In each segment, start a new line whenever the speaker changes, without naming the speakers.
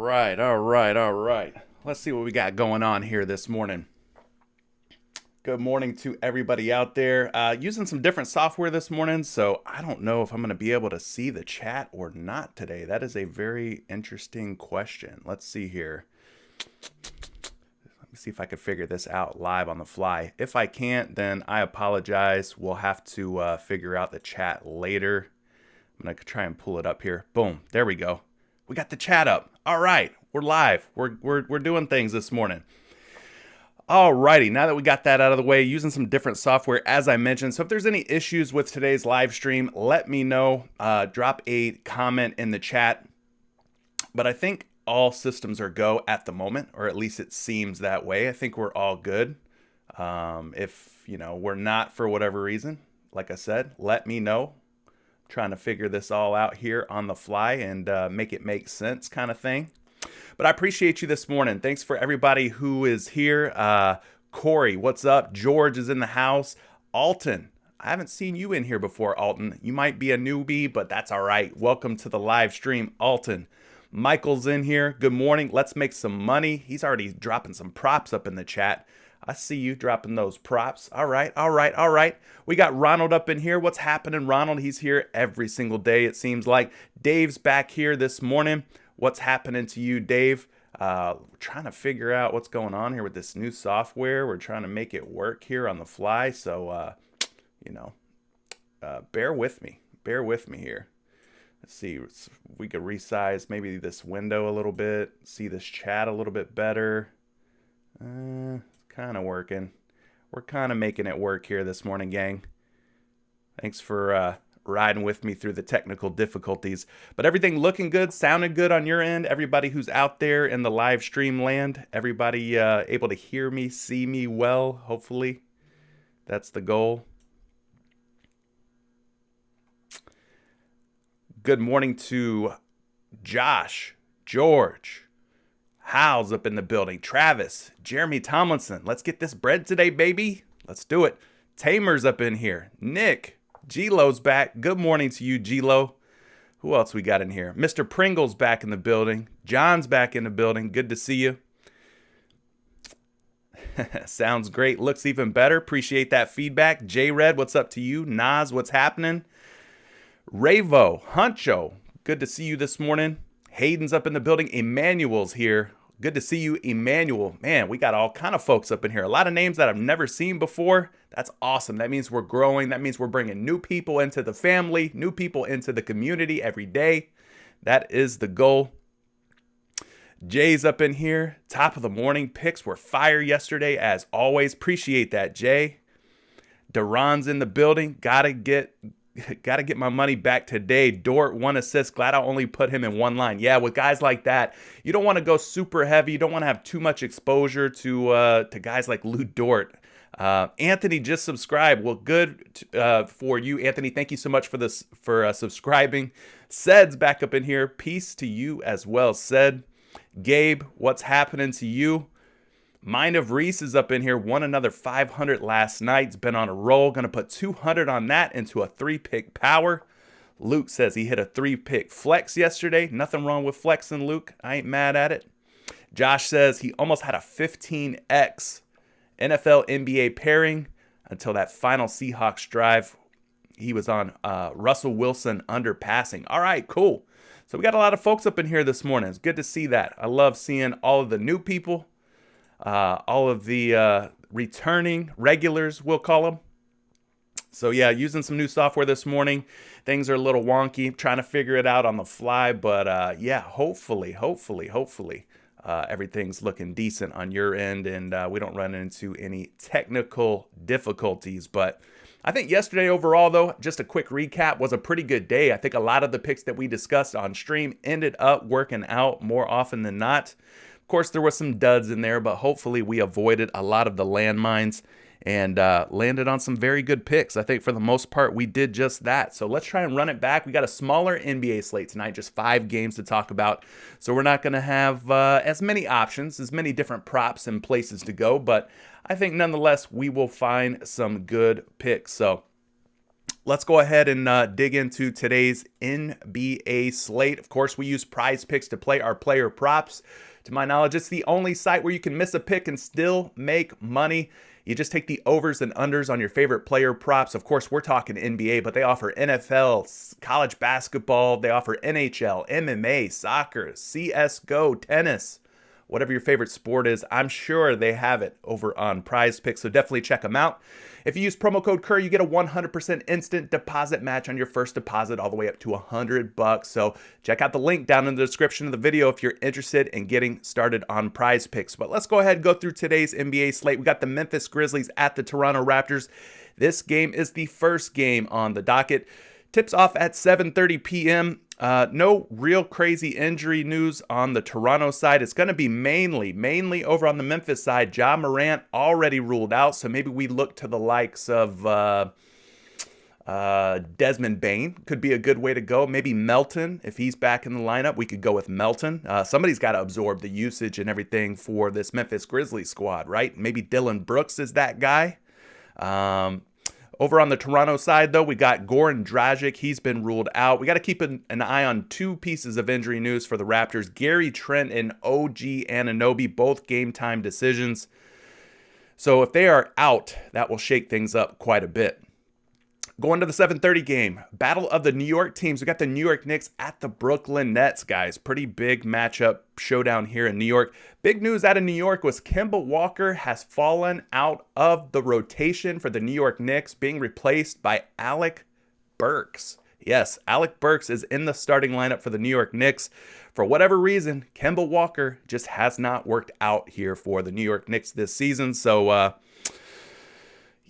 All right. Let's see what we got going on here this morning. Good morning to everybody out there. Using some different software this morning, so I don't know if I'm going to be able to see the chat or not today. That is a very interesting question. Let's see here. Let me see if I can figure this out live on the fly. If I can't, then I apologize. We'll have to figure out the chat later. I'm going to try and pull it up here. Boom. There we go. We got the chat up. All right, we're live. We're doing things this morning. All righty, now that we got that out of the way, using some different software, as I mentioned. So if there's any issues with today's live stream, let me know. Drop a comment in the chat. But I think all systems are go at the moment, or at least it seems that way. I think we're all good. If we're not for whatever reason, like I said, let me know. Trying to figure this all out here on the fly and make it make sense kind of thing. But I appreciate you this morning. Thanks for everybody who is here. Corey, what's up? George is in the house. Alton, I haven't seen you in here before, Alton. You might be a newbie, but that's all right. Welcome to the live stream, Alton. Michael's in here. Good morning. Let's make some money. He's already dropping some props up in the chat. I see you dropping those props. All right. We got Ronald up in here. What's happening, Ronald? He's here every single day, it seems like. Dave's back here this morning. What's happening to you, Dave? We're trying to figure out what's going on here with this new software. We're trying to make it work here on the fly. So, bear with me. Bear with me here. Let's see. We could resize maybe this window a little bit. See this chat a little bit better. Kind of working. We're kind of making it work here this morning, gang. Thanks for riding with me through the technical difficulties. But everything looking good, sounding good on your end. Everybody who's out there in the live stream land, everybody able to hear me, see me well, hopefully. That's the goal. Good morning to Josh, George, Hal's up in the building. Travis, Jeremy Tomlinson. Let's get this bread today, baby. Let's do it. Tamer's up in here. Nick, G-Lo's back. Good morning to you, G-Lo. Who else we got in here? Mr. Pringle's back in the building. John's back in the building. Good to see you. Sounds great. Looks even better. Appreciate that feedback. J-Red, what's up to you? Nas, what's happening? Ravo, Huncho, good to see you this morning. Hayden's up in the building. Emmanuel's here. Good to see you, Emmanuel. Man, we got all kind of folks up in here. A lot of names that I've never seen before. That's awesome. That means we're growing. That means we're bringing new people into the family, new people into the community every day. That is the goal. Jay's up in here. Top of the morning. Picks were fire yesterday, as always. Appreciate that, Jay. Duran's in the building. Gotta get my money back today. Dort, 1 assist. Glad I only put him in one line. Yeah, with guys like that, you don't want to go super heavy. You don't want to have too much exposure to guys like Lou Dort. Anthony just subscribed. Well, good for you, Anthony. Thank you so much for subscribing. Ced's back up in here. Peace to you as well, Ced. Gabe, what's happening to you? Mind of Reese is up in here. Won another 500 last night. It's been on a roll. Going to put 200 on that into a 3-pick power. Luke says he hit a 3-pick flex yesterday. Nothing wrong with flexing, Luke. I ain't mad at it. Josh says he almost had a 15x NFL NBA pairing until that final Seahawks drive. He was on Russell Wilson under passing. All right, cool. So we got a lot of folks up in here this morning. It's good to see that. I love seeing all of the new people. All of the returning regulars, we'll call them. So yeah, using some new software this morning. Things are a little wonky. Trying to figure it out on the fly. But yeah, hopefully, everything's looking decent on your end. And we don't run into any technical difficulties. But I think yesterday overall, though, just a quick recap, was a pretty good day. I think a lot of the picks that we discussed on stream ended up working out more often than not. Of course, there were some duds in there, but hopefully we avoided a lot of the landmines and landed on some very good picks. I think for the most part, we did just that. So let's try and run it back. We got a smaller NBA slate tonight, just 5 games to talk about. So we're not going to have as many options, as many different props and places to go. But I think nonetheless, we will find some good picks. So let's go ahead and dig into today's NBA slate. Of course, we use PrizePicks to play our player props. To my knowledge, it's the only site where you can miss a pick and still make money. You just take the overs and unders on your favorite player props. Of course, we're talking NBA, but they offer NFL, college basketball. They offer NHL, MMA, soccer, CSGO, tennis. Whatever your favorite sport is, I'm sure they have it over on PrizePicks, so definitely check them out. If you use promo code Kerr, you get a 100% instant deposit match on your first deposit all the way up to $100. So check out the link down in the description of the video if you're interested in getting started on PrizePicks. But let's go ahead and go through today's NBA slate. We got the Memphis Grizzlies at the Toronto Raptors. This game is the first game on the docket. Tips off at 7:30 p.m. No real crazy injury news on the Toronto side. It's going to be mainly over on the Memphis side. Ja Morant already ruled out, so maybe we look to the likes of Desmond Bane. Could be a good way to go. Maybe Melton, if he's back in the lineup, we could go with Melton. Somebody's got to absorb the usage and everything for this Memphis Grizzlies squad, right? Maybe Dylan Brooks is that guy. Over on the Toronto side, though, we got Goran Dragic. He's been ruled out. We got to keep an eye on two pieces of injury news for the Raptors. Gary Trent and OG Anunoby, both game time decisions. So if they are out, that will shake things up quite a bit. Going to the 7:30 game, battle of the New York teams. We got the New York Knicks at the Brooklyn Nets, guys. Pretty big matchup showdown here in New York. Big news out of New York was Kemba Walker has fallen out of the rotation for the New York Knicks, being replaced by Alec Burks. Yes, Alec Burks is in the starting lineup for the New York Knicks. For whatever reason, Kemba Walker just has not worked out here for the New York Knicks this season. So,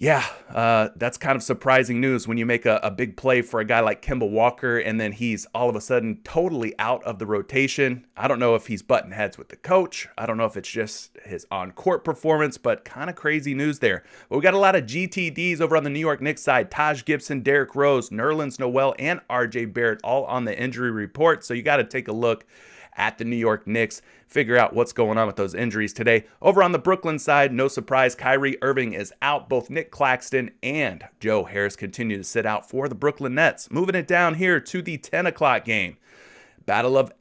that's kind of surprising news when you make a big play for a guy like Kemba Walker and then he's all of a sudden totally out of the rotation. I don't know if he's butting heads with the coach. I don't know if it's just his on-court performance, but kind of crazy news there. But we got a lot of GTDs over on the New York Knicks side. Taj Gibson, Derrick Rose, Nerlens Noel, and RJ Barrett all on the injury report. So you got to take a look at the New York Knicks, figure out what's going on with those injuries today. Over on the Brooklyn side, no surprise, Kyrie Irving is out. Both Nick Claxton and Joe Harris continue to sit out for the Brooklyn Nets. Moving it down here to the 10 o'clock game. Battle of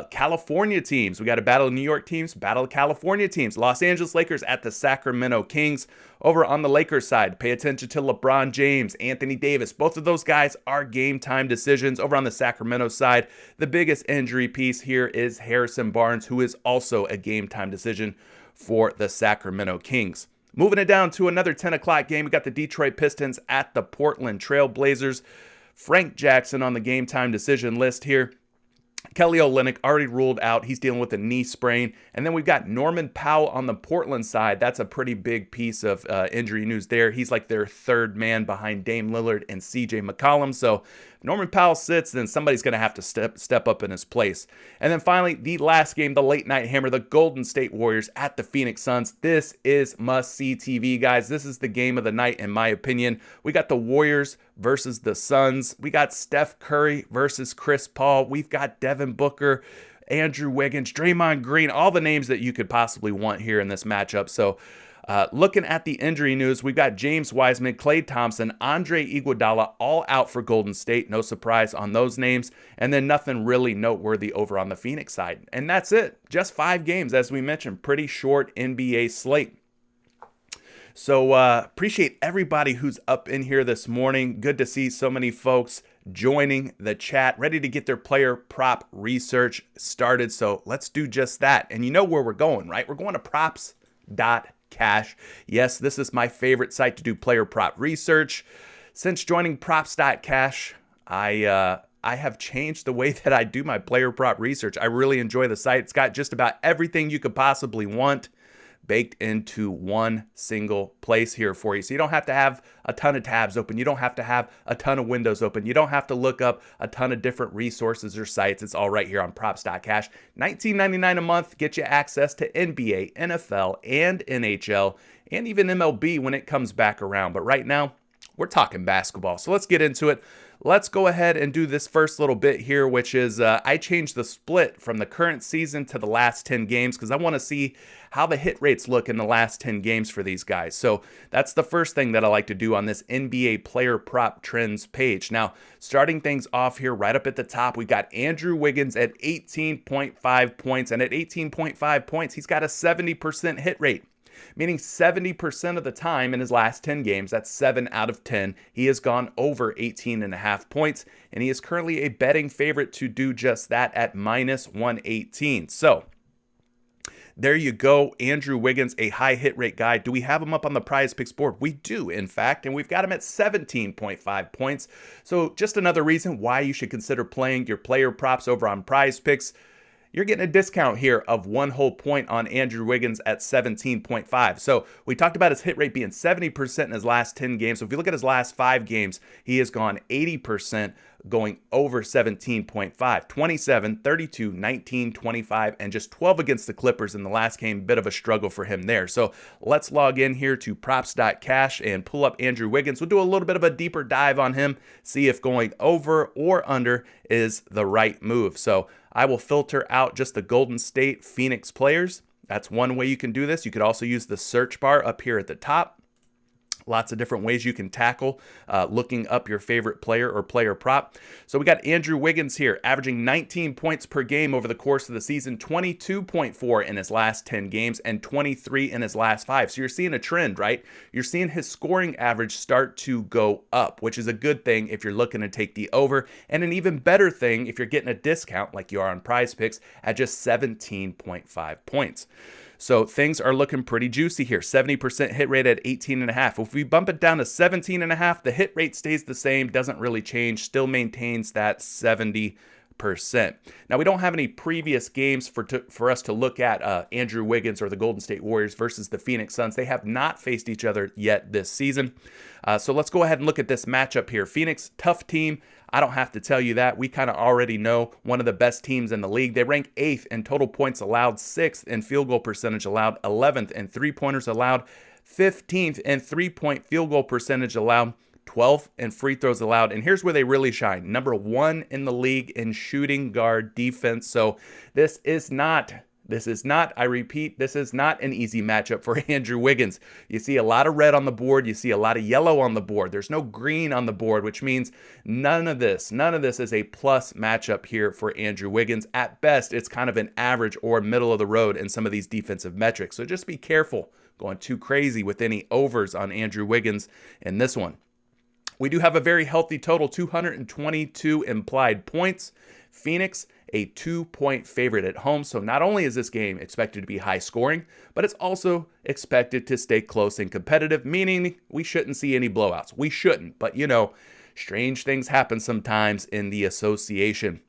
California teams. We got a battle of New York teams, battle of California teams. Los Angeles Lakers at the Sacramento Kings. Over on the Lakers side, pay attention to LeBron James, Anthony Davis. Both of those guys are game time decisions. Over on the Sacramento side, the biggest injury piece here is Harrison Barnes, who is also a game time decision for the Sacramento Kings. Moving it down to another 10 o'clock game, we got the Detroit Pistons at the Portland Trail Blazers. Frank Jackson on the game time decision list here. Kelly Olynyk already ruled out. He's dealing with a knee sprain. And then we've got Norman Powell on the Portland side. That's a pretty big piece of injury news there. He's like their third man behind Dame Lillard and CJ McCollum. So if Norman Powell sits, then somebody's going to have to step up in his place. And then finally, the last game, the late night hammer, the Golden State Warriors at the Phoenix Suns. This is must-see TV, guys. This is the game of the night, in my opinion. We got the Warriors versus the Suns. We got Steph Curry versus Chris Paul. We've got Devin Booker, Andrew Wiggins, Draymond Green, all the names that you could possibly want here in this matchup. So looking at the injury news, we've got James Wiseman, Klay Thompson, Andre Iguodala all out for Golden State. No surprise on those names. And then nothing really noteworthy over on the Phoenix side. And that's it. Just 5 games, as we mentioned. Pretty short NBA slate. So appreciate everybody who's up in here this morning. Good to see so many folks joining the chat, ready to get their player prop research started. So let's do just that. And you know where we're going, right? We're going to props.cash. Yes, this is my favorite site to do player prop research. Since joining props.cash, I have changed the way that I do my player prop research. I really enjoy the site. It's got just about everything you could possibly want baked into one single place here for you. So you don't have to have a ton of tabs open. You don't have to have a ton of windows open. You don't have to look up a ton of different resources or sites. It's all right here on props.cash. $19.99 a month, get you access to NBA, NFL, and NHL, and even MLB when it comes back around. But right now, we're talking basketball. So let's get into it. let's go ahead and do this first little bit here, which is I changed the split from the current season to the last 10 games because I want to see how the hit rates look in the last 10 games for these guys. So that's the first thing that I like to do on this NBA player prop trends page. Now, starting things off here right up at the top, we got Andrew Wiggins at 18.5 points. And at 18.5 points, he's got a 70% hit rate. Meaning 70% of the time in his last 10 games, that's 7 out of 10, he has gone over 18.5 points, and he is currently a betting favorite to do just that at minus 118. So there you go, Andrew Wiggins, a high hit rate guy. Do we have him up on the PrizePicks board? We do, in fact, and we've got him at 17.5 points. So just another reason why you should consider playing your player props over on PrizePicks. You're getting a discount here of 1 whole point on Andrew Wiggins at 17.5. So we talked about his hit rate being 70% in his last 10 games. So if you look at his last 5 games, he has gone 80%, going over 17.5, 27, 32, 19, 25, and just 12 against the Clippers in the last game. Bit of a struggle for him there. So let's log in here to props.cash and pull up Andrew Wiggins. We'll do a little bit of a deeper dive on him, see if going over or under is the right move. So I will filter out just the Golden State Phoenix players. That's one way you can do this. You could also use the search bar up here at the top. Lots of different ways you can tackle looking up your favorite player or player prop. So we got Andrew Wiggins here, averaging 19 points per game over the course of the season, 22.4 in his last 10 games, and 23 in his last 5. So you're seeing a trend, right? You're seeing his scoring average start to go up, which is a good thing if you're looking to take the over, and an even better thing if you're getting a discount like you are on PrizePicks at just 17.5 points. So things are looking pretty juicy here. 70% hit rate at 18.5. If we bump it down to 17.5, the hit rate stays the same, doesn't really change, still maintains that 70%. Now, we don't have any previous games for us to look at Andrew Wiggins or the Golden State Warriors versus the Phoenix Suns. They have not faced each other yet this season. So let's go ahead and look at this matchup here. Phoenix, tough team. I don't have to tell you that. We kind of already know one of the best teams in the league. They rank 8th in total points allowed, 6th in field goal percentage allowed, 11th in three-pointers allowed, 15th in three-point field goal percentage allowed, 12th in free throws allowed. And here's where they really shine. Number 1 in the league in shooting guard defense. So this is not, I repeat, this is not an easy matchup for Andrew Wiggins. You see a lot of red on the board. You see a lot of yellow on the board. There's no green on the board, which means none of this is a plus matchup here for Andrew Wiggins. At best, it's kind of an average or middle of the road in some of these defensive metrics. So just be careful going too crazy with any overs on Andrew Wiggins in this one. We do have a very healthy total, 222 implied points. Phoenix, a 2-point favorite at home. So not only is this game expected to be high scoring, but it's also expected to stay close and competitive, meaning we shouldn't see any blowouts. We shouldn't, but you know, strange things happen sometimes in the association.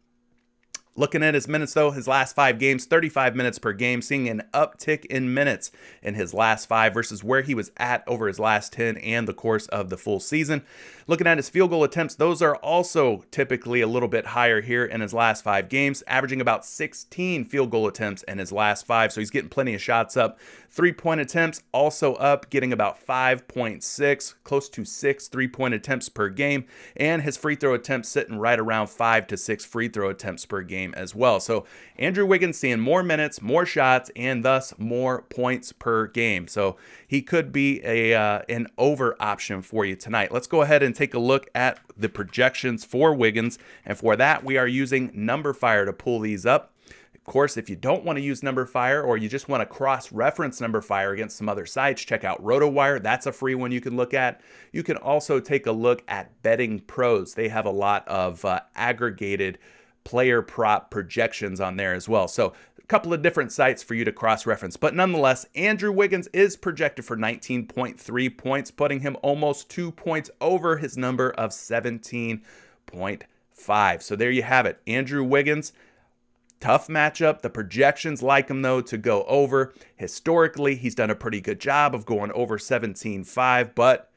Looking at his minutes, though, his last 5 games, 35 minutes per game, seeing an uptick in minutes in his last 5 versus where he was at over his last 10 and the course of the full season. Looking at his field goal attempts, those are also typically a little bit higher here in his last 5 games, averaging about 16 field goal attempts in his last 5, so he's getting plenty of shots up. 3-point attempts also up, getting about 5.6, close to 6 3-point attempts per game, and his free throw attempts sitting right around 5 to 6 free throw attempts per game as well. So Andrew Wiggins seeing more minutes, more shots, and thus more points per game. So he could be an over option for you tonight. Let's go ahead and take a look at the projections for Wiggins. And for that, we are using NumberFire to pull these up. Of course, if you don't want to use NumberFire or you just want to cross-reference NumberFire against some other sites, check out RotoWire. That's a free one you can look at. You can also take a look at Betting Pros. They have a lot of aggregated player prop projections on there as well. So a couple of different sites for you to cross-reference. But nonetheless, Andrew Wiggins is projected for 19.3 points, putting him almost 2 points over his number of 17.5. So there you have it. Andrew Wiggins, tough matchup. The projections like him, though, to go over. Historically, he's done a pretty good job of going over 17.5, but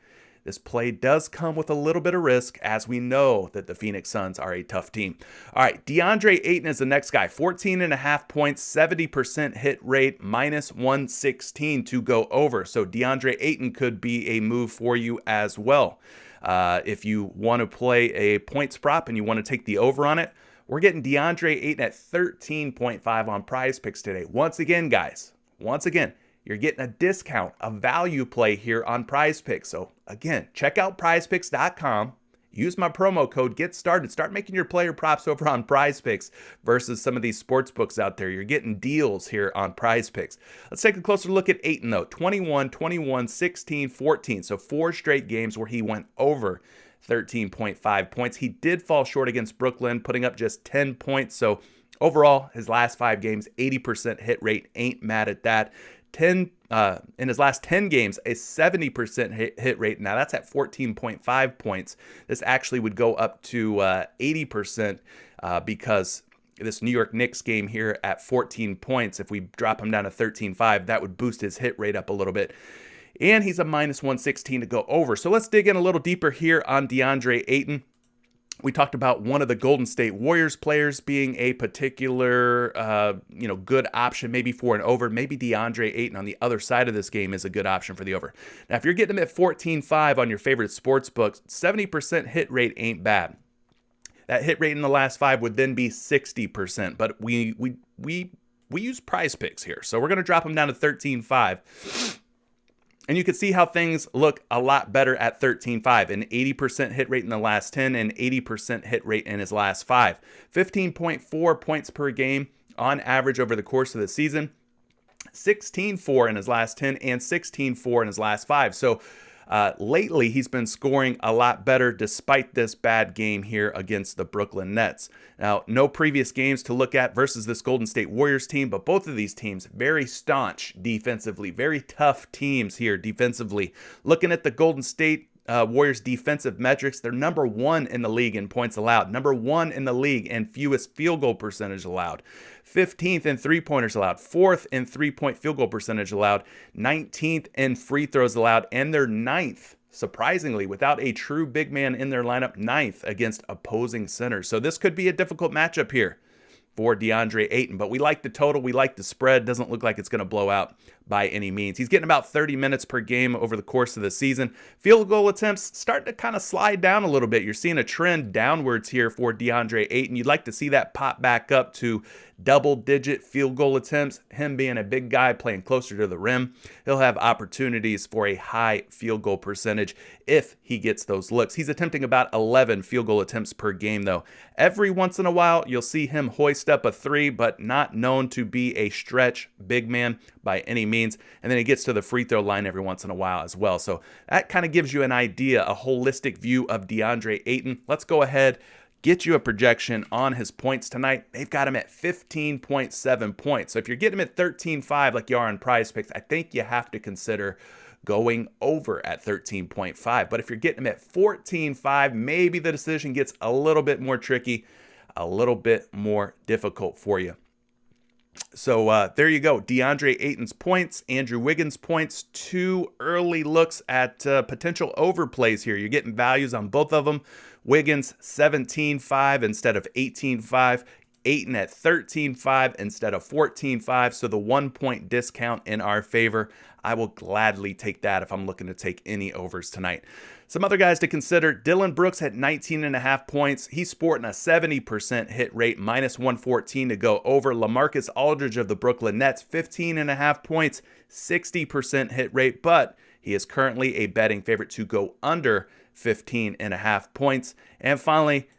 this play does come with a little bit of risk, as we know that the Phoenix Suns are a tough team. All right, DeAndre Ayton is the next guy. 14.5 points, 70% hit rate, minus 116 to go over. So DeAndre Ayton could be a move for you as well. If you want to play a points prop and you want to take the over on it, we're getting DeAndre Ayton at 13.5 on PrizePicks today. Once again, guys, you're getting a discount, a value play here on PrizePicks. So again, check out prizepicks.com. Use my promo code, get started. Start making your player props over on PrizePicks versus some of these sports books out there. You're getting deals here on PrizePicks. Let's take a closer look at Ayton, though. 21, 21, 16, 14. So 4 straight games where he went over 13.5 points. He did fall short against Brooklyn, putting up just 10 points. So overall, his last 5 games, 80% hit rate. Ain't mad at that. In his last 10 games, a 70% hit rate. Now that's at 14.5 points. This actually would go up to 80% because this New York Knicks game here at 14 points, if we drop him down to 13.5, that would boost his hit rate up a little bit. And he's a minus 116 to go over. So let's dig in a little deeper here on DeAndre Ayton. We talked about one of the Golden State Warriors players being a particular, good option maybe for an over. Maybe DeAndre Ayton on the other side of this game is a good option for the over. Now, if you're getting him at 14.5 on your favorite sports books, 70% hit rate ain't bad. That hit rate in the last 5 would then be 60%. But we use PrizePicks here, so we're going to drop him down to 13.5. And you can see how things look a lot better at 13.5. An 80% hit rate in the last 10 and 80% hit rate in his last 5. 15.4 points per game on average over the course of the season. 16.4 in his last 10 and 16.4 in his last 5. So lately, he's been scoring a lot better despite this bad game here against the Brooklyn Nets. Now, no previous games to look at versus this Golden State Warriors team, but both of these teams very staunch defensively, very tough teams here defensively. Looking at the Golden State Warriors defensive metrics, they're number 1 in the league in points allowed, number 1 in the league in fewest field goal percentage allowed, 15th in three-pointers allowed, 4th in three-point field goal percentage allowed, 19th in free throws allowed, and they're 9th, surprisingly, without a true big man in their lineup, 9th against opposing centers. So this could be a difficult matchup here for DeAndre Ayton, but we like the total, we like the spread. Doesn't look like it's going to blow out by any means. He's getting about 30 minutes per game over the course of the season. Field goal attempts starting to kind of slide down a little bit. You're seeing a trend downwards here for DeAndre Ayton. You'd like to see that pop back up to double-digit field goal attempts. Him being a big guy playing closer to the rim, he'll have opportunities for a high field goal percentage if he gets those looks. He's attempting about 11 field goal attempts per game, though. Every once in a while, you'll see him hoist up a 3, but not known to be a stretch big man by any means. And then he gets to the free throw line every once in a while as well. So that kind of gives you an idea, a holistic view of DeAndre Ayton. Let's go ahead, get you a projection on his points tonight. They've got him at 15.7 points. So if you're getting him at 13.5 like you are on PrizePicks, I think you have to consider going over at 13.5. But if you're getting him at 14.5, maybe the decision gets a little bit more tricky, a little bit more difficult for you. So there you go. DeAndre Ayton's points, Andrew Wiggins' points, 2 early looks at potential overplays here. You're getting values on both of them. Wiggins 17.5 instead of 18.5. Ayton at 13.5 instead of 14.5. So the 1 point discount in our favor. I will gladly take that if I'm looking to take any overs tonight. Some other guys to consider. Dillon Brooks at 19.5 points. He's sporting a 70% hit rate, minus 114 to go over. LaMarcus Aldridge of the Brooklyn Nets, 15.5 points, 60% hit rate, but he is currently a betting favorite to go under 15.5 points. And finally,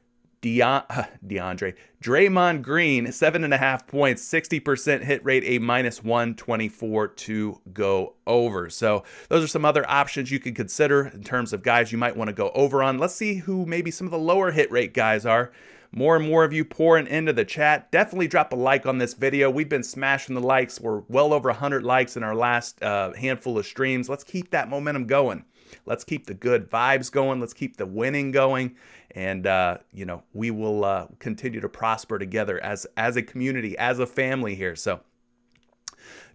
Draymond Green, 7.5 points, 60% hit rate, a minus 124 to go over. So those are some other options you could consider in terms of guys you might want to go over on. Let's see who maybe some of the lower hit rate guys are. More and more of you pouring into the chat. Definitely drop a like on this video. We've been smashing the likes. We're well over 100 likes in our last handful of streams. Let's keep that momentum going. Let's keep the good vibes going. Let's keep the winning going. And, we will continue to prosper together as a community, as a family here. So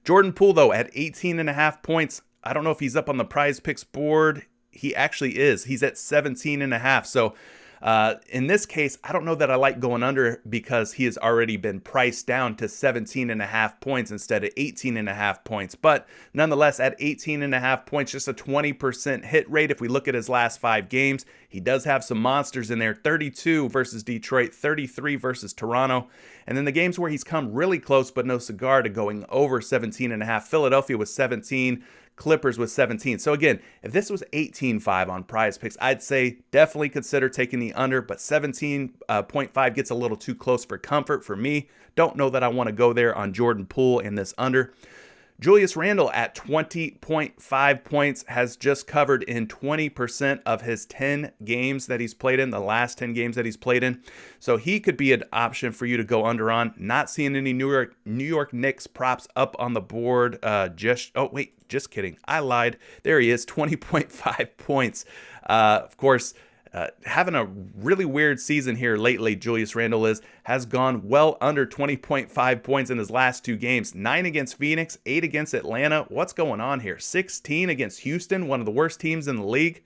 Jordan Poole, though, at 18.5 points. I don't know if he's up on the PrizePicks board. He actually is. He's at 17.5. So In this case, I don't know that I like going under because he has already been priced down to 17.5 points instead of 18.5 points. But nonetheless, at 18.5 points, just a 20% hit rate. If we look at his last 5 games, he does have some monsters in there. 32 versus Detroit, 33 versus Toronto. And then the games where he's come really close but no cigar to going over 17.5. Philadelphia was 17. Clippers with 17. So again, if this was 18.5 on PrizePicks, I'd say definitely consider taking the under, but 17.5 gets a little too close for comfort for me. Don't know that I want to go there on Jordan Poole in this under. Julius Randle at 20.5 points has just covered in 20% of his 10 games that he's played in, the last 10 games that he's played in. So he could be an option for you to go under on. Not seeing any New York Knicks props up on the board. Just kidding. I lied. There he is, 20.5 points. Of course, having a really weird season here lately, Julius Randle has gone well under 20.5 points in his last 2 games. 9 against Phoenix, 8 against Atlanta. What's going on here? 16 against Houston, one of the worst teams in the league.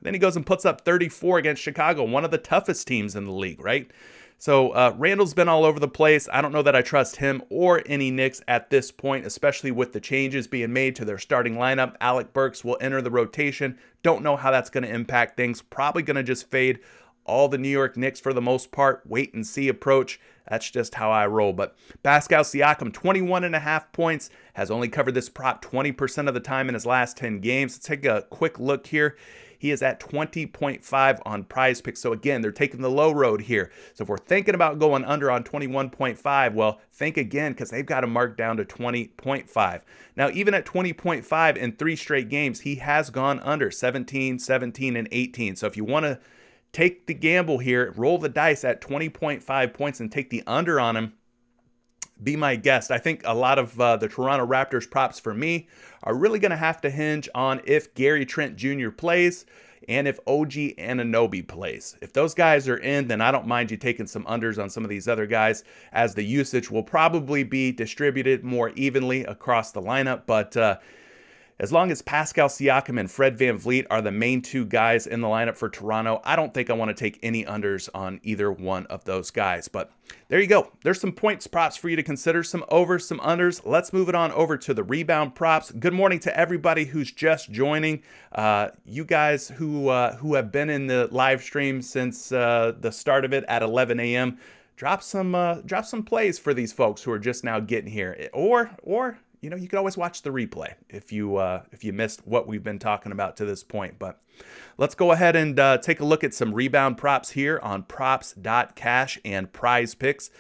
Then he goes and puts up 34 against Chicago, one of the toughest teams in the league, right? So Randall's been all over the place. I don't know that I trust him or any Knicks at this point, especially with the changes being made to their starting lineup. Alec Burks will enter the rotation. Don't know how that's going to impact things. Probably going to just fade all the New York Knicks for the most part. Wait and see approach. That's just how I roll. But Pascal Siakam, 21.5 points, has only covered this prop 20% of the time in his last 10 games. Let's take a quick look here. He is at 20.5 on PrizePicks. So again, they're taking the low road here. So if we're thinking about going under on 21.5, well, think again because they've got him marked down to 20.5. Now, even at 20.5 in 3 straight games, he has gone under 17, 17, and 18. So if you want to take the gamble here, roll the dice at 20.5 points and take the under on him, be my guest. I think a lot of the Toronto Raptors props for me are really going to have to hinge on if Gary Trent Jr. plays and if OG Anunoby plays. If those guys are in, then I don't mind you taking some unders on some of these other guys, as the usage will probably be distributed more evenly across the lineup. But as long as Pascal Siakam and Fred VanVleet are the main 2 guys in the lineup for Toronto, I don't think I want to take any unders on either one of those guys. But there you go. There's some points props for you to consider, some overs, some unders. Let's move it on over to the rebound props. Good morning to everybody who's just joining. You guys who have been in the live stream since the start of it at 11 a.m. Drop some plays for these folks who are just now getting here, or you know, you can always watch the replay if you missed what we've been talking about to this point. But let's go ahead and take a look at some rebound props here on props.cash and PrizePicks.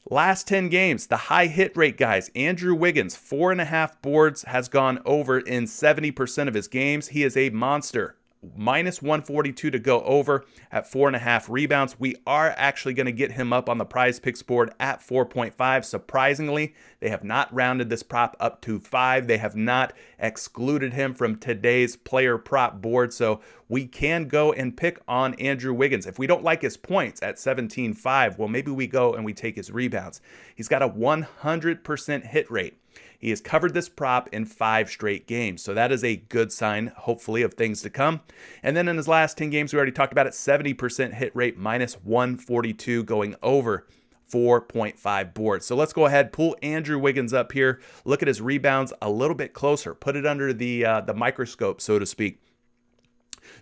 Last 10 games, the high hit rate guys. Andrew Wiggins, 4.5 boards, has gone over in 70% of his games. He is a monster. Minus 142 to go over at 4.5 rebounds. We are actually going to get him up on the PrizePicks board at 4.5. Surprisingly, they have not rounded this prop up to 5. They have not excluded him from today's player prop board. So we can go and pick on Andrew Wiggins. If we don't like his points at 17.5, well, maybe we go and we take his rebounds. He's got a 100% hit rate. He has covered this prop in 5 straight games. So that is a good sign, hopefully, of things to come. And then in his last 10 games, we already talked about it, 70% hit rate, minus 142 going over 4.5 boards. So let's go ahead, pull Andrew Wiggins up here. Look at his rebounds a little bit closer. Put it under the microscope, so to speak.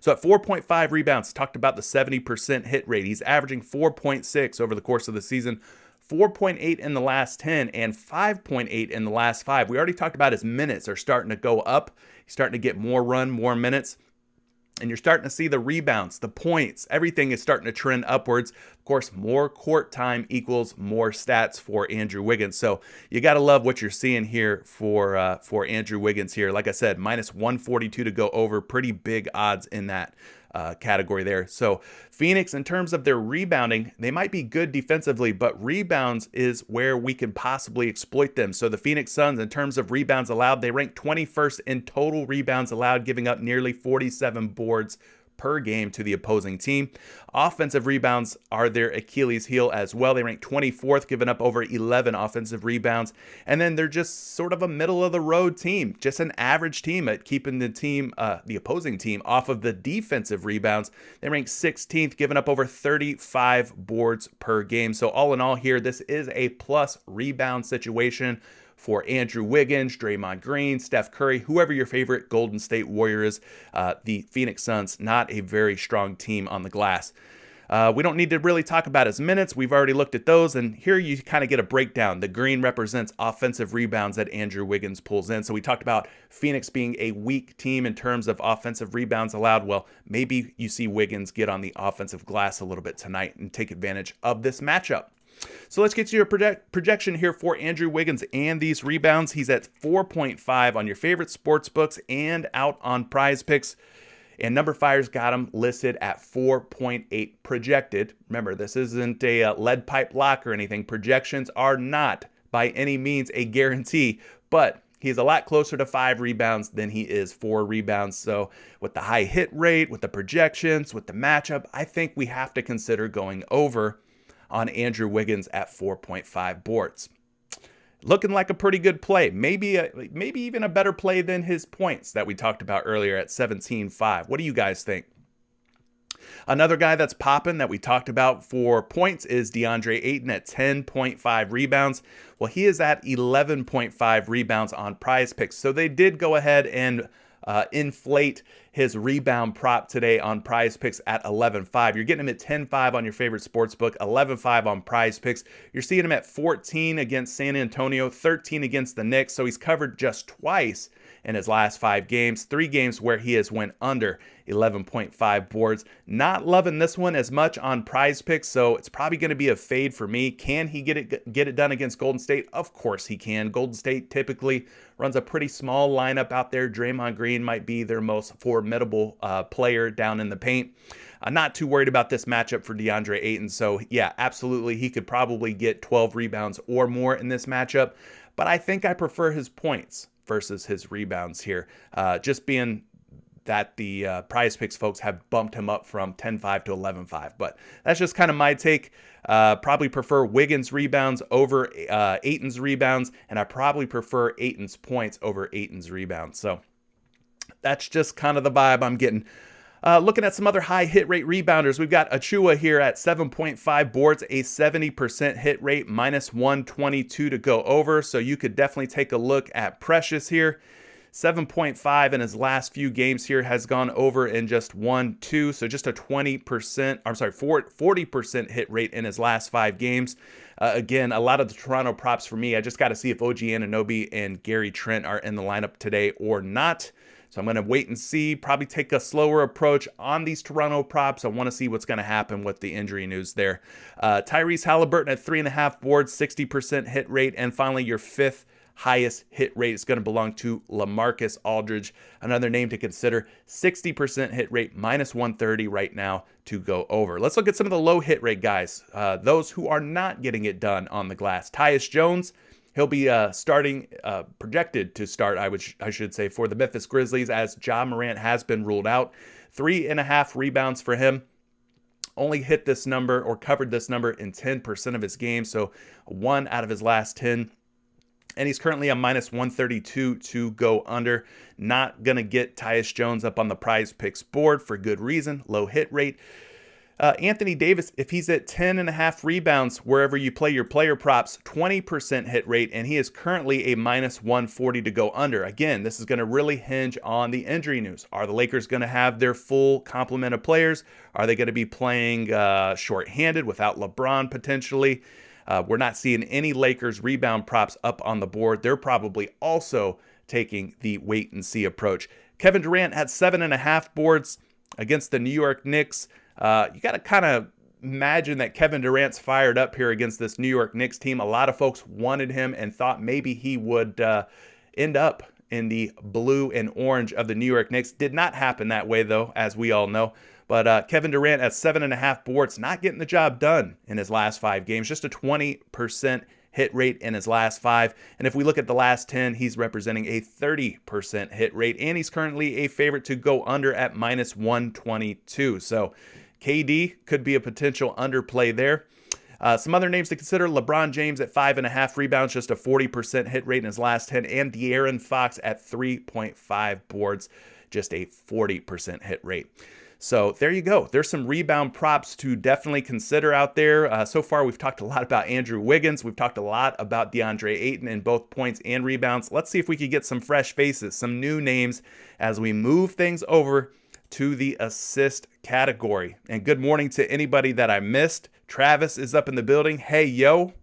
So at 4.5 rebounds, talked about the 70% hit rate. He's averaging 4.6 over the course of the season. 4.8 in the last 10 and 5.8 in the last 5. We already talked about his minutes are starting to go up. He's starting to get more run, more minutes. And you're starting to see the rebounds, the points, everything is starting to trend upwards. Of course, more court time equals more stats for Andrew Wiggins. So you got to love what you're seeing here for Andrew Wiggins here. Like I said, minus 142 to go over. Pretty big odds in that category there. So Phoenix, in terms of their rebounding, they might be good defensively, but rebounds is where we can possibly exploit them. So the Phoenix Suns, in terms of rebounds allowed, they rank 21st in total rebounds allowed, giving up nearly 47 boards per game to the opposing team. Offensive rebounds are their Achilles heel as well. They rank 24th, giving up over 11 offensive rebounds. And then they're just sort of a middle of the road team, just an average team at keeping the opposing team off of the defensive rebounds. They rank 16th, giving up over 35 boards per game. So all in all here, this is a plus rebound situation for Andrew Wiggins, Draymond Green, Steph Curry, whoever your favorite Golden State Warrior is. The Phoenix Suns, not a very strong team on the glass. We don't need to really talk about his minutes. We've already looked at those, and here you kind of get a breakdown. The green represents offensive rebounds that Andrew Wiggins pulls in. So we talked about Phoenix being a weak team in terms of offensive rebounds allowed. Well, maybe you see Wiggins get on the offensive glass a little bit tonight and take advantage of this matchup. So let's get to your projection here for Andrew Wiggins and these rebounds. He's at 4.5 on your favorite sports books and out on PrizePicks. And Number Fire's got him listed at 4.8 projected. Remember, this isn't a lead pipe lock or anything. Projections are not by any means a guarantee, but he's a lot closer to 5 rebounds than he is 4 rebounds. So with the high hit rate, with the projections, with the matchup, I think we have to consider going over on Andrew Wiggins at 4.5 boards. Looking like a pretty good play. Maybe even a better play than his points that we talked about earlier at 17.5. What do you guys think? Another guy that's popping that we talked about for points is DeAndre Ayton at 10.5 rebounds. Well, he is at 11.5 rebounds on PrizePicks. So they did go ahead and inflate his rebound prop today on PrizePicks at 11.5. You're getting him at 10.5 on your favorite sportsbook, 11.5 on PrizePicks. You're seeing him at 14 against San Antonio, 13 against the Knicks. So he's covered just twice in his last 5 games, 3 games where he has went under 11.5 boards. Not loving this one as much on PrizePicks, so it's probably going to be a fade for me. Can he get it done against Golden State? Of course he can. Golden State typically runs a pretty small lineup out there. Draymond Green might be their most formidable player down in the paint. I'm not too worried about this matchup for DeAndre Ayton, so yeah, absolutely, he could probably get 12 rebounds or more in this matchup, but I think I prefer his points versus his rebounds here, just being that the PrizePicks folks have bumped him up from 10.5 to 11.5. But that's just kind of my take. Probably prefer Wiggins' rebounds over Ayton's rebounds, and I probably prefer Ayton's points over Ayton's rebounds. So that's just kind of the vibe I'm getting. Looking at some other high hit rate rebounders, we've got Achua here at 7.5 boards, a 70% hit rate, minus 122 to go over. So you could definitely take a look at Precious here. 7.5 in his last few games here, has gone over in just 1-2. So just a 40% hit rate in his last 5 games. Again, a lot of the Toronto props for me. I just got to see if OG Anunoby and Gary Trent are in the lineup today or not. So I'm going to wait and see, probably take a slower approach on these Toronto props. I want to see what's going to happen with the injury news there. Tyrese Halliburton at 3.5 boards, 60% hit rate. And finally, your 5th highest hit rate is going to belong to LaMarcus Aldridge, another name to consider. 60% hit rate, minus 130 right now to go over. Let's look at some of the low hit rate guys, those who are not getting it done on the glass. Tyus Jones, he'll be projected to start, I should say, for the Memphis Grizzlies, as Ja Morant has been ruled out. 3.5 rebounds for him. Only hit this number or covered this number in 10% of his games, so 1 out of his last 10. And he's currently a minus 132 to go under. Not going to get Tyus Jones up on the PrizePicks board for good reason. Low hit rate. Anthony Davis, if he's at 10.5 rebounds wherever you play your player props, 20% hit rate, and he is currently a minus 140 to go under. Again, this is going to really hinge on the injury news. Are the Lakers going to have their full complement of players? Are they going to be playing shorthanded without LeBron potentially? We're not seeing any Lakers rebound props up on the board. They're probably also taking the wait and see approach. Kevin Durant had 7.5 boards against the New York Knicks. You got to kind of imagine that Kevin Durant's fired up here against this New York Knicks team. A lot of folks wanted him and thought maybe he would end up in the blue and orange of the New York Knicks. Did not happen that way, though, as we all know. But Kevin Durant at 7.5 boards, not getting the job done in his last 5 games. Just a 20% hit rate in his last 5. And if we look at the last 10, he's representing a 30% hit rate. And he's currently a favorite to go under at minus 122. So KD could be a potential underplay there. Some other names to consider: LeBron James at 5.5 rebounds, just a 40% hit rate in his last 10, and De'Aaron Fox at 3.5 boards, just a 40% hit rate. So there you go. There's some rebound props to definitely consider out there. So far, we've talked a lot about Andrew Wiggins. We've talked a lot about DeAndre Ayton in both points and rebounds. Let's see if we could get some fresh faces, some new names as we move things over to the assist category. And good morning to anybody that I missed. Travis is up in the building. Hey, yo,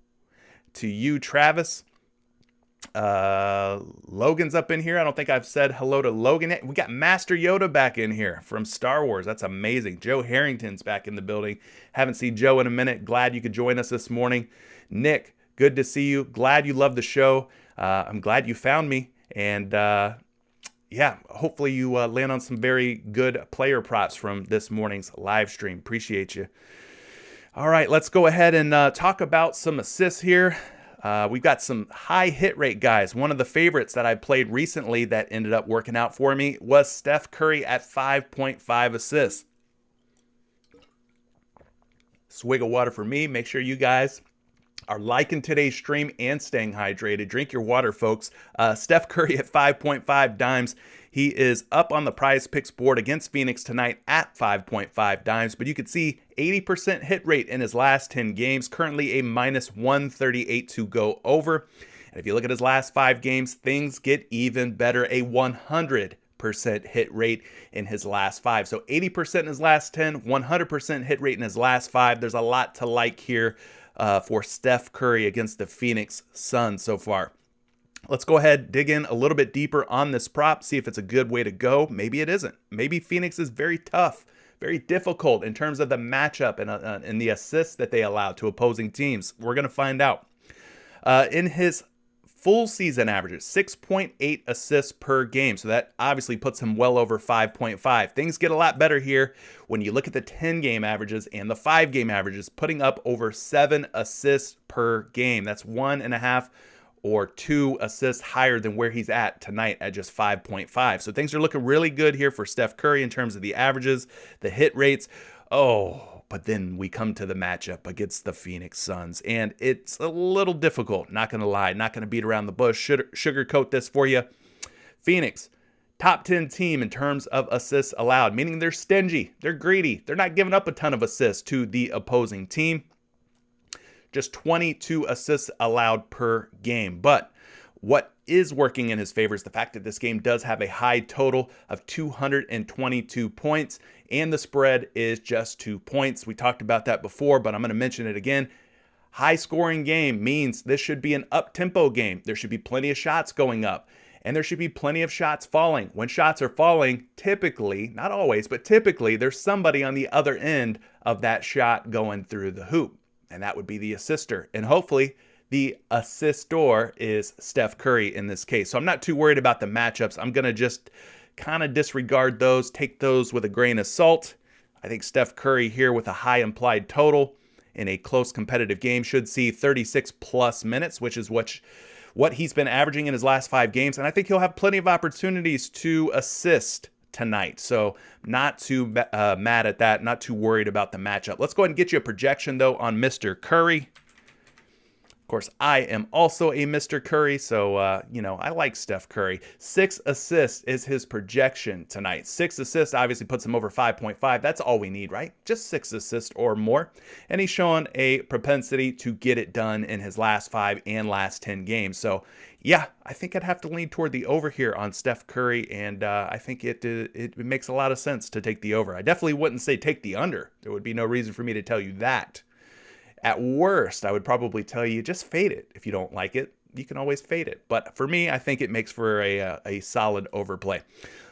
to you, Travis. Logan's up in here. I don't think I've said hello to Logan yet. We got Master Yoda back in here from Star Wars. That's amazing. Joe Harrington's back in the building. Haven't seen Joe in a minute. Glad you could join us this morning. Nick, good to see you. Glad you love the show. I'm glad you found me. And yeah, hopefully you land on some very good player props from this morning's live stream. Appreciate you. All right, let's go ahead and talk about some assists here. We've got some high hit rate guys. One of the favorites that I played recently that ended up working out for me was Steph Curry at 5.5 assists. Swig of water for me. Make sure you guys are liking today's stream and staying hydrated. Drink your water, folks. Steph Curry at 5.5 dimes. He is up on the PrizePicks board against Phoenix tonight at 5.5 dimes, but you can see 80% hit rate in his last 10 games, currently a minus 138 to go over. And if you look at his last 5 games, things get even better, a 100% hit rate in his last 5. So 80% in his last 10, 100% hit rate in his last 5. There's a lot to like here for Steph Curry against the Phoenix Suns so far. Let's go ahead, dig in a little bit deeper on this prop, see if it's a good way to go. Maybe it isn't. Maybe Phoenix is very tough, very difficult in terms of the matchup and the assists that they allow to opposing teams. We're going to find out. In his full season averages, 6.8 assists per game. So that obviously puts him well over 5.5. Things get a lot better here when you look at the 10-game averages and the 5-game averages, putting up over 7 assists per game. That's 1.5 or 2 assists higher than where he's at tonight at just 5.5. So things are looking really good here for Steph Curry in terms of the averages, the hit rates. Oh, but then we come to the matchup against the Phoenix Suns, and it's a little difficult, not going to lie, not going to beat around the bush, sugarcoat this for you. Phoenix, top 10 team in terms of assists allowed, meaning they're stingy, they're greedy, they're not giving up a ton of assists to the opposing team. Just 22 assists allowed per game. But what is working in his favor is the fact that this game does have a high total of 222 points, and the spread is just 2 points. We talked about that before, but I'm going to mention it again. High scoring game means this should be an up-tempo game. There should be plenty of shots going up, and there should be plenty of shots falling. When shots are falling, typically, not always, but typically, there's somebody on the other end of that shot going through the hoop. And that would be the assister. And hopefully the assistor is Steph Curry in this case. So I'm not too worried about the matchups. I'm going to just kind of disregard those, take those with a grain of salt. I think Steph Curry here with a high implied total in a close competitive game should see 36 plus minutes, which is what he's been averaging in his last 5 games. And I think he'll have plenty of opportunities to assist tonight. So not too mad at that, not too worried about the matchup. Let's go ahead and get you a projection though on Mr. Curry. Of course, I am also a Mr. Curry, so, I like Steph Curry. 6 assists is his projection tonight. 6 assists obviously puts him over 5.5. That's all we need, right? Just 6 assists or more. And he's shown a propensity to get it done in his last 5 and last 10 games. So, yeah, I think I'd have to lean toward the over here on Steph Curry, and I think it makes a lot of sense to take the over. I definitely wouldn't say take the under. There would be no reason for me to tell you that. At worst, I would probably tell you just fade it. If you don't like it, you can always fade it. But for me, I think it makes for a solid overplay.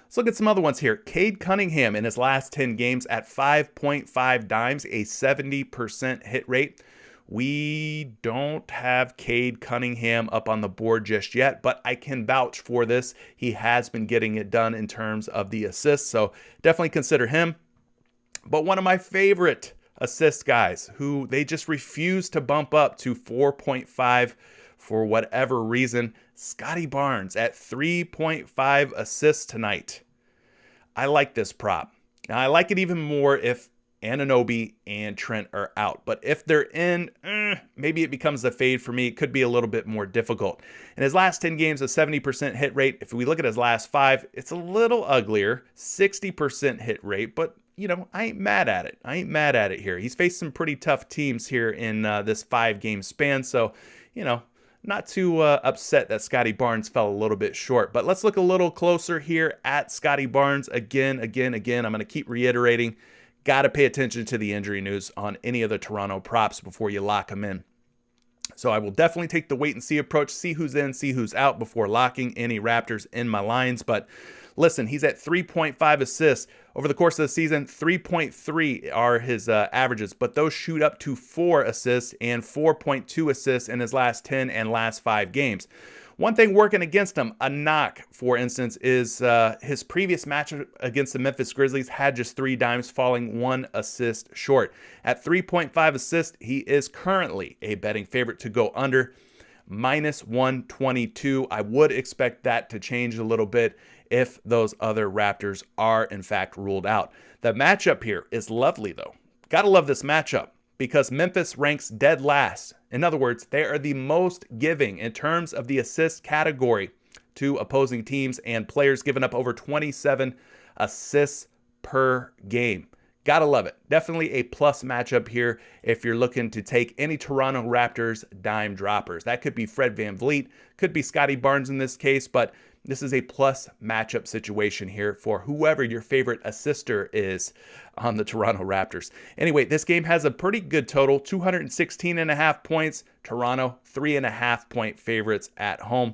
Let's look at some other ones here. Cade Cunningham in his last 10 games at 5.5 dimes, a 70% hit rate. We don't have Cade Cunningham up on the board just yet, but I can vouch for this. He has been getting it done in terms of the assists, so definitely consider him. But one of my favorite assist guys who they just refuse to bump up to 4.5 for whatever reason. Scotty Barnes at 3.5 assists tonight. I like this prop. Now, I like it even more if Anunoby and Trent are out. But if they're in, maybe it becomes a fade for me. It could be a little bit more difficult. In his last 10 games, a 70% hit rate. If we look at his last 5, it's a little uglier, 60% hit rate. But, I ain't mad at it. I ain't mad at it here. He's faced some pretty tough teams here in this 5-game span. So, not too upset that Scotty Barnes fell a little bit short. But let's look a little closer here at Scotty Barnes. Again. I'm going to keep reiterating. Got to pay attention to the injury news on any of the Toronto props before you lock them in. So I will definitely take the wait and see approach, see who's in, see who's out before locking any Raptors in my lines. But listen, he's at 3.5 assists over the course of the season. 3.3 are his averages, but those shoot up to 4 assists and 4.2 assists in his last 10 and last 5 games. One thing working against him, a knock, for instance, is his previous matchup against the Memphis Grizzlies had just 3 dimes, falling 1 assist short. At 3.5 assists, he is currently a betting favorite to go under, minus 122. I would expect that to change a little bit if those other Raptors are, in fact, ruled out. The matchup here is lovely, though. Gotta love this matchup, because Memphis ranks dead last. In other words, they are the most giving in terms of the assist category to opposing teams, and players giving up over 27 assists per game. Gotta love it. Definitely a plus matchup here if you're looking to take any Toronto Raptors dime droppers. That could be Fred VanVleet, could be Scotty Barnes in this case, but this is a plus matchup situation here for whoever your favorite assister is on the Toronto Raptors. Anyway, this game has a pretty good total, 216.5 points. Toronto, 3.5 point favorites at home.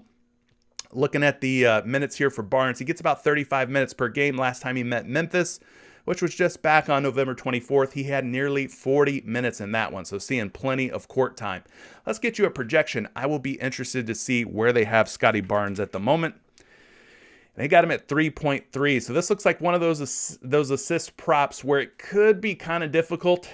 Looking at the minutes here for Barnes, he gets about 35 minutes per game. Last time he met Memphis, which was just back on November 24th, he had nearly 40 minutes in that one, so seeing plenty of court time. Let's get you a projection. I will be interested to see where they have Scotty Barnes at the moment. They got him at 3.3, so this looks like one of those assist props where it could be kind of difficult.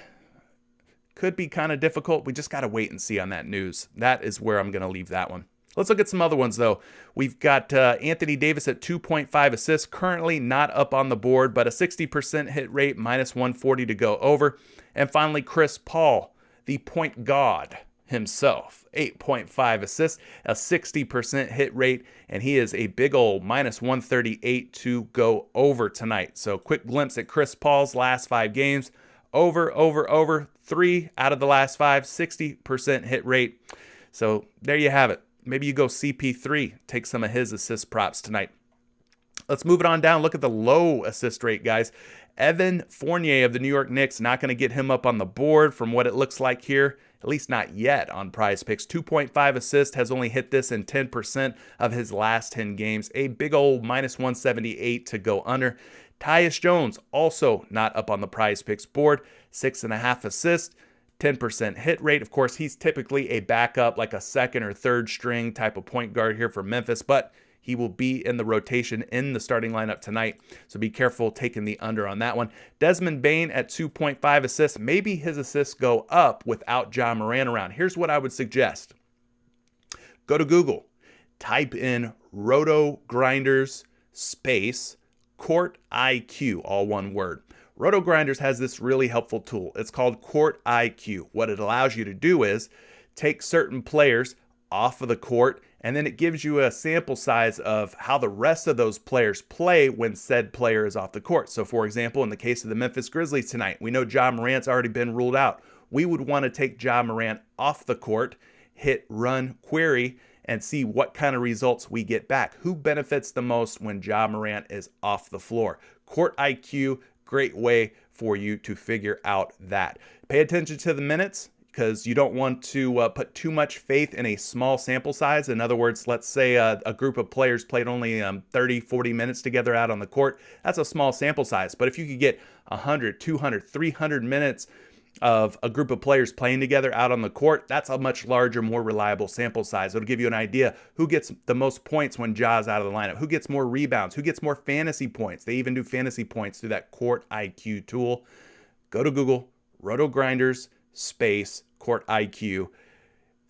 We just got to wait and see on that news. That is where I'm going to leave that one. Let's look at some other ones, though. We've got Anthony Davis at 2.5 assists, currently not up on the board, but a 60% hit rate, minus 140 to go over. And finally, Chris Paul, the point god himself, 8.5 assists, a 60% hit rate, and he is a big old minus 138 to go over tonight. So quick glimpse at Chris Paul's last 5 games. Over. 3 out of the last 5, 60% hit rate. So there you have it. Maybe you go CP3, take some of his assist props tonight. Let's move it on down. Look at the low assist rate, guys. Evan Fournier of the New York Knicks, not going to get him up on the board from what it looks like here, at least not yet on PrizePicks. 2.5 assists, has only hit this in 10% of his last 10 games. A big old minus 178 to go under. Tyus Jones, also not up on the PrizePicks board, 6.5 assists. 10% hit rate. Of course, he's typically a backup, like a second or third string type of point guard here for Memphis, but he will be in the rotation in the starting lineup tonight. So be careful taking the under on that one. Desmond Bane at 2.5 assists. Maybe his assists go up without Ja Morant around. Here's what I would suggest. Go to Google, type in Roto Grinders space Court IQ, all one word. Roto Grinders has this really helpful tool. It's called Court IQ. What it allows you to do is take certain players off of the court, and then it gives you a sample size of how the rest of those players play when said player is off the court. So, for example, in the case of the Memphis Grizzlies tonight, we know Ja Morant's already been ruled out. We would want to take Ja Morant off the court, hit run query, and see what kind of results we get back. Who benefits the most when Ja Morant is off the floor? Court IQ, great way for you to figure out that. Pay attention to the minutes, because you don't want to put too much faith in a small sample size. In other words, let's say a group of players played only 30, 40 minutes together out on the court. That's a small sample size. But if you could get 100, 200, 300 minutes of a group of players playing together out on the court, that's a much larger, more reliable sample size. It'll give you an idea who gets the most points when Ja's out of the lineup, who gets more rebounds, who gets more fantasy points. They even do fantasy points through that Court IQ tool. Go to Google, Roto Grinders space Court IQ.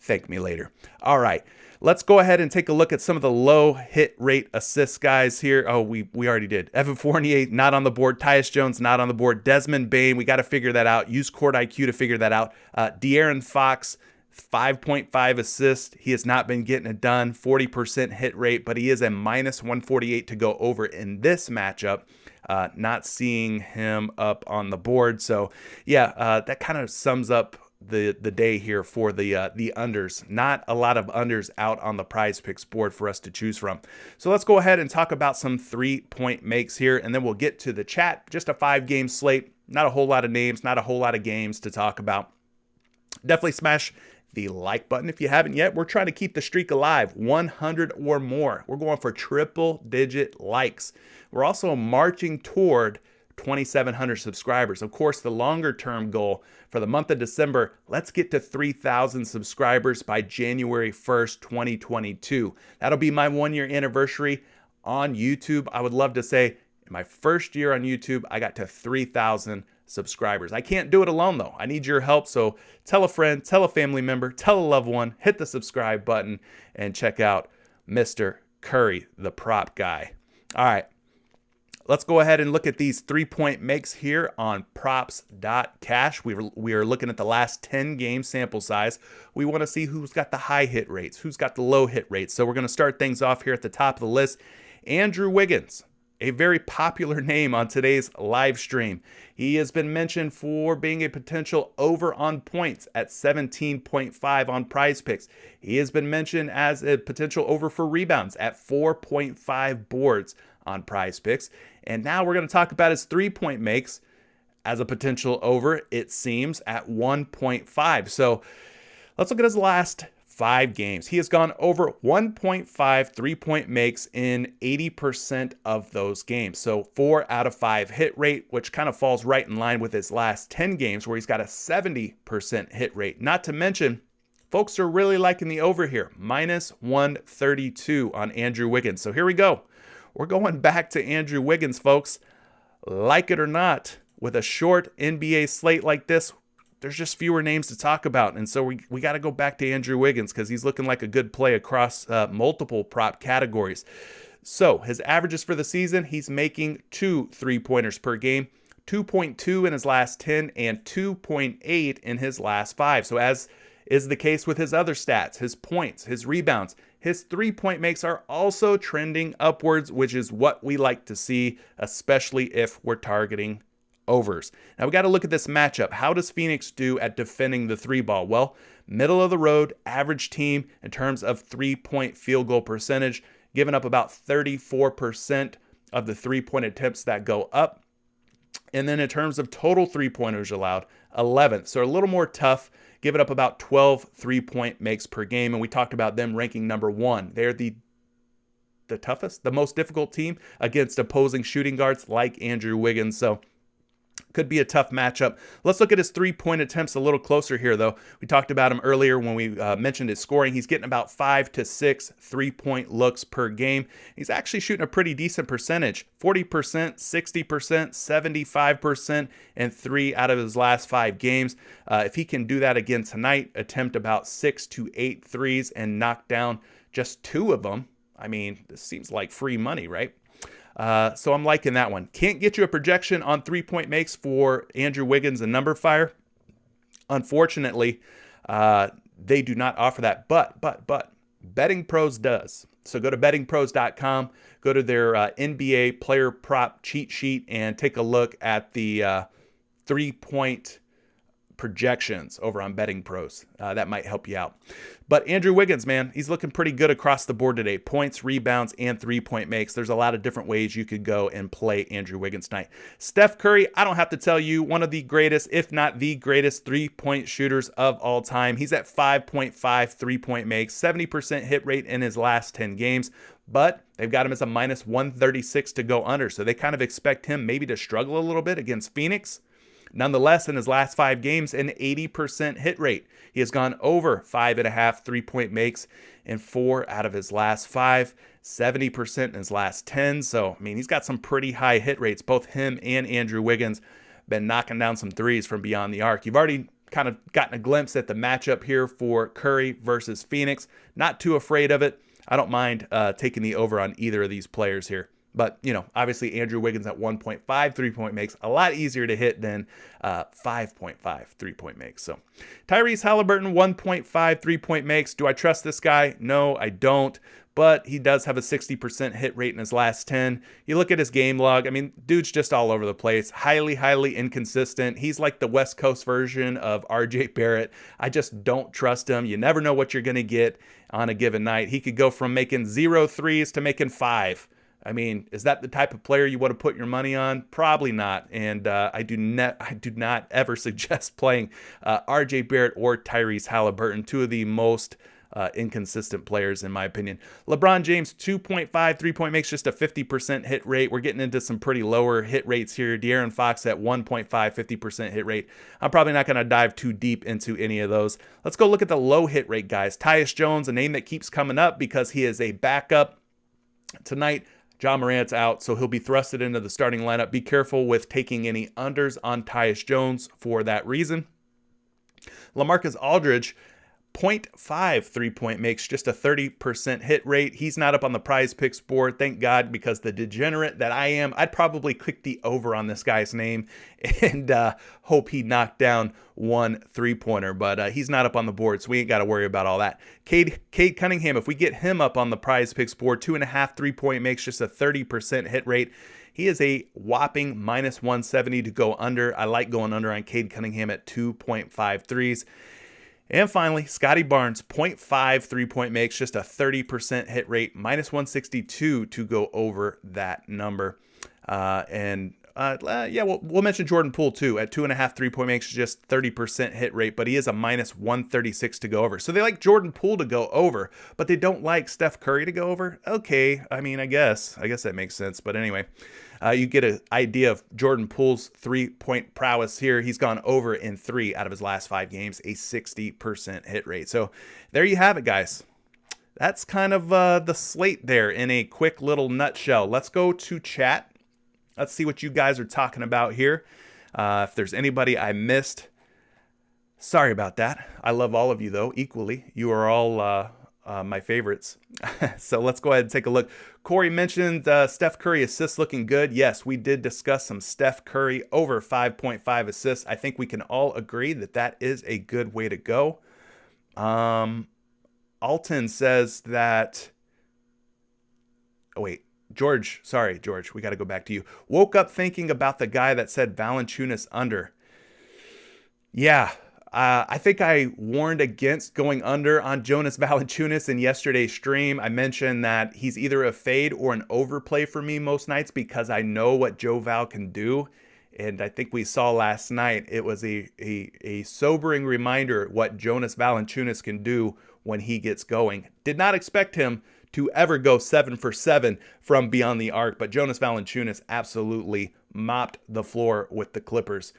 Thank me later. All right, let's go ahead and take a look at some of the low hit rate assists guys here. Oh, we already did. Evan Fournier, not on the board. Tyus Jones, not on the board. Desmond Bane, we got to figure that out. Use Court IQ to figure that out. De'Aaron Fox, 5.5 assists. He has not been getting it done. 40% hit rate, but he is a minus 148 to go over in this matchup. Not seeing him up on the board. So yeah, that kind of sums up the day here for the unders. Not a lot of unders out on the PrizePicks board for us to choose from. So let's go ahead and talk about some 3-point makes here, and then we'll get to the chat. Just a 5-game slate. Not a whole lot of names, not a whole lot of games to talk about. Definitely smash the like button if you haven't yet. We're trying to keep the streak alive, 100 or more. We're going for triple digit likes. We're also marching toward 2,700 subscribers. Of course, the longer term goal for the month of December, let's get to 3,000 subscribers by January 1st, 2022. That'll be my 1-year anniversary on YouTube. I would love to say in my first year on YouTube, I got to 3,000 subscribers. I can't do it alone though. I need your help. So tell a friend, tell a family member, tell a loved one, hit the subscribe button and check out Mr. Curry, the prop guy. All right. Let's go ahead and look at these 3-point makes here on props.cash. We are looking at the last 10 game sample size. We want to see who's got the high hit rates, who's got the low hit rates. So we're going to start things off here at the top of the list. Andrew Wiggins, a very popular name on today's live stream. He has been mentioned for being a potential over on points at 17.5 on PrizePicks. He has been mentioned as a potential over for rebounds at 4.5 boards on PrizePicks. And now we're going to talk about his 3-point makes as a potential over, it seems, at 1.5. So let's look at his last 5 games. He has gone over 1.5 3-point makes in 80% of those games. So 4 out of 5 hit rate, which kind of falls right in line with his last 10 games where he's got a 70% hit rate. Not to mention, folks are really liking the over here, minus 132 on Andrew Wiggins. So here we go. We're going back to Andrew Wiggins, folks. Like it or not, with a short NBA slate like this, there's just fewer names to talk about. And so we got to go back to Andrew Wiggins because he's looking like a good play across multiple prop categories. So his averages for the season, he's making 2 3-pointers per game, 2.2 in his last 10 and 2.8 in his last 5. So as is the case with his other stats, his points, his rebounds, his 3-point makes are also trending upwards, which is what we like to see, especially if we're targeting overs. Now we got to look at this matchup. How does Phoenix do at defending the 3-ball? Well, middle of the road, average team in terms of 3-point field goal percentage, giving up about 34% of the 3-point attempts that go up. And then in terms of total 3-pointers allowed, 11th. So a little more tough, giving up about 12 3-point makes per game. And we talked about them ranking number 1. They're the toughest, the most difficult team against opposing shooting guards like Andrew Wiggins. So could be a tough matchup. Let's look at his 3-point attempts a little closer here, though. We talked about him earlier when we mentioned his scoring. He's getting about 5 to 6 3-point looks per game. He's actually shooting a pretty decent percentage, 40%, 60%, 75%, and 3 out of his last 5 games. If he can do that again tonight, attempt about 6 to 8 threes and knock down just 2 of them, I mean, this seems like free money, right? So I'm liking that one. Can't get you a projection on 3-point makes for Andrew Wiggins and Number Fire. Unfortunately, they do not offer that, but Betting Pros does. So go to bettingpros.com, go to their NBA player prop cheat sheet and take a look at the 3-point projections over on Betting Pros. That might help you out. But Andrew Wiggins, man, he's looking pretty good across the board today. Points, rebounds, and 3-point makes. There's a lot of different ways you could go and play Andrew Wiggins tonight. Steph Curry, I don't have to tell you, one of the greatest, if not the greatest 3-point shooters of all time. He's at 5.5 3-point makes, 70% hit rate in his last 10 games. But they've got him as a minus 136 to go under. So they kind of expect him maybe to struggle a little bit against Phoenix. Nonetheless, in his last 5 games, an 80% hit rate. He has gone over 5.5 3-point makes in 4 out of his last 5, 70% in his last 10. So, I mean, he's got some pretty high hit rates, both him and Andrew Wiggins. been knocking down some threes from beyond the arc. You've already kind of gotten a glimpse at the matchup here for Curry versus Phoenix. Not too afraid of it. I don't mind taking the over on either of these players here. But, obviously Andrew Wiggins at 1.5 3-point makes a lot easier to hit than 5.5 3-point makes. So Tyrese Halliburton, 1.5 3-point makes. Do I trust this guy? No, I don't. But he does have a 60% hit rate in his last 10. You look at his game log. I mean, dude's just all over the place. Highly, highly inconsistent. He's like the West Coast version of RJ Barrett. I just don't trust him. You never know what you're going to get on a given night. He could go from making 0 threes to making 5. I mean, is that the type of player you want to put your money on? Probably not. And I do not ever suggest playing RJ Barrett or Tyrese Halliburton, two of the most inconsistent players in my opinion. LeBron James, 2.5 3-point makes, just a 50% hit rate. We're getting into some pretty lower hit rates here. De'Aaron Fox at 1.5, 50% hit rate. I'm probably not going to dive too deep into any of those. Let's go look at the low hit rate guys. Tyus Jones, a name that keeps coming up because he is a backup tonight. John Morant's out, so he'll be thrusted into the starting lineup. Be careful with taking any unders on Tyus Jones for that reason. LaMarcus Aldridge, 0.5 3-point makes, just a 30% hit rate. He's not up on the PrizePicks board, thank God, because the degenerate that I am, I'd probably click the over on this guy's name and hope he knocked down one 3-pointer, but he's not up on the board, so we ain't got to worry about all that. Cade Cunningham, if we get him up on the PrizePicks board, 2.5 3-point makes, just a 30% hit rate. He is a whopping minus 170 to go under. I like going under on Cade Cunningham at 2.5 threes. And finally, Scotty Barnes, 0.5 3-point makes, just a 30% hit rate, minus 162 to go over that number. We'll mention Jordan Poole too at 2.5 3-point makes, just 30% hit rate, but he is a minus 136 to go over. So they like Jordan Poole to go over, but they don't like Steph Curry to go over. Okay, I mean, I guess that makes sense. But anyway, you get an idea of Jordan Poole's 3-point prowess here. He's gone over in 3 out of his last 5 games, a 60% hit rate. So there you have it, guys. That's kind of the slate there in a quick little nutshell. Let's go to chat. Let's see what you guys are talking about here. If there's anybody I missed, sorry about that. I love all of you, though, equally. You are all my favorites. So let's go ahead and take a look. Corey mentioned Steph Curry assists looking good. Yes, we did discuss some Steph Curry over 5.5 assists. I think we can all agree that that is a good way to go. Alton says that... Oh, wait. George, we got to go back to you. Woke up thinking about the guy that said Valanciunas under. Yeah, I think I warned against going under on Jonas Valanciunas in yesterday's stream. I mentioned that he's either a fade or an overplay for me most nights because I know what Joe Val can do. And I think we saw last night, it was a sobering reminder what Jonas Valanciunas can do when he gets going. Did not expect him to ever go 7 for 7 from beyond the arc, but Jonas Valanciunas absolutely mopped the floor with the Clippers.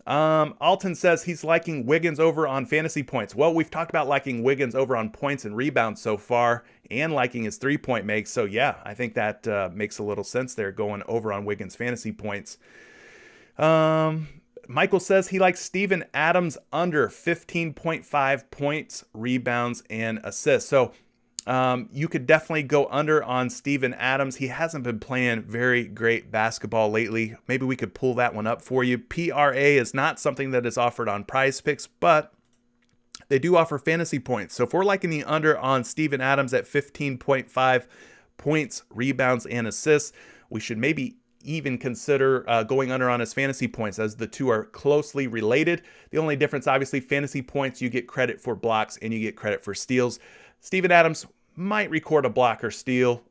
Alton says he's liking Wiggins over on fantasy points. Well, we've talked about liking Wiggins over on points and rebounds so far and liking his 3-point makes. So yeah, I think that makes a little sense there, going over on Wiggins fantasy points. Michael says he likes Steven Adams under 15.5 points, rebounds, and assists. So you could definitely go under on Steven Adams. He hasn't been playing very great basketball lately. Maybe we could pull that one up for you. PRA is not something that is offered on PrizePicks, but they do offer fantasy points. So if we're liking the under on Steven Adams at 15.5 points, rebounds, and assists, we should maybe even consider going under on his fantasy points, as the two are closely related. The only difference, obviously, fantasy points, you get credit for blocks and you get credit for steals. Steven Adams might record a block or steal,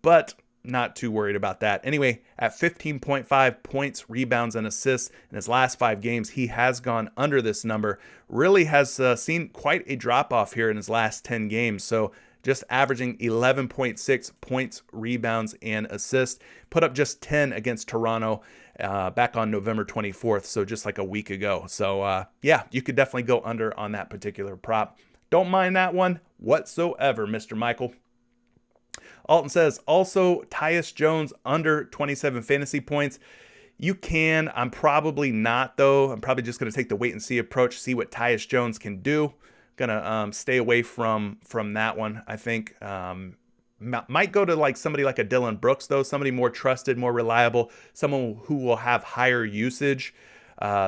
but not too worried about that. Anyway, at 15.5 points, rebounds, and assists in his last 5 games, he has gone under this number. Really has seen quite a drop-off here in his last 10 games. So just averaging 11.6 points, rebounds, and assists. Put up just 10 against Toronto back on November 24th, so just like a week ago. So yeah, you could definitely go under on that particular prop. Don't mind that one whatsoever, Mr. Michael. Alton says, also Tyus Jones under 27 fantasy points. You can. I'm probably not, though. I'm probably just going to take the wait and see approach, see what Tyus Jones can do. Gonna stay away from that one. I think might go to like somebody like a Dylan Brooks, though, somebody more trusted, more reliable, someone who will have higher usage.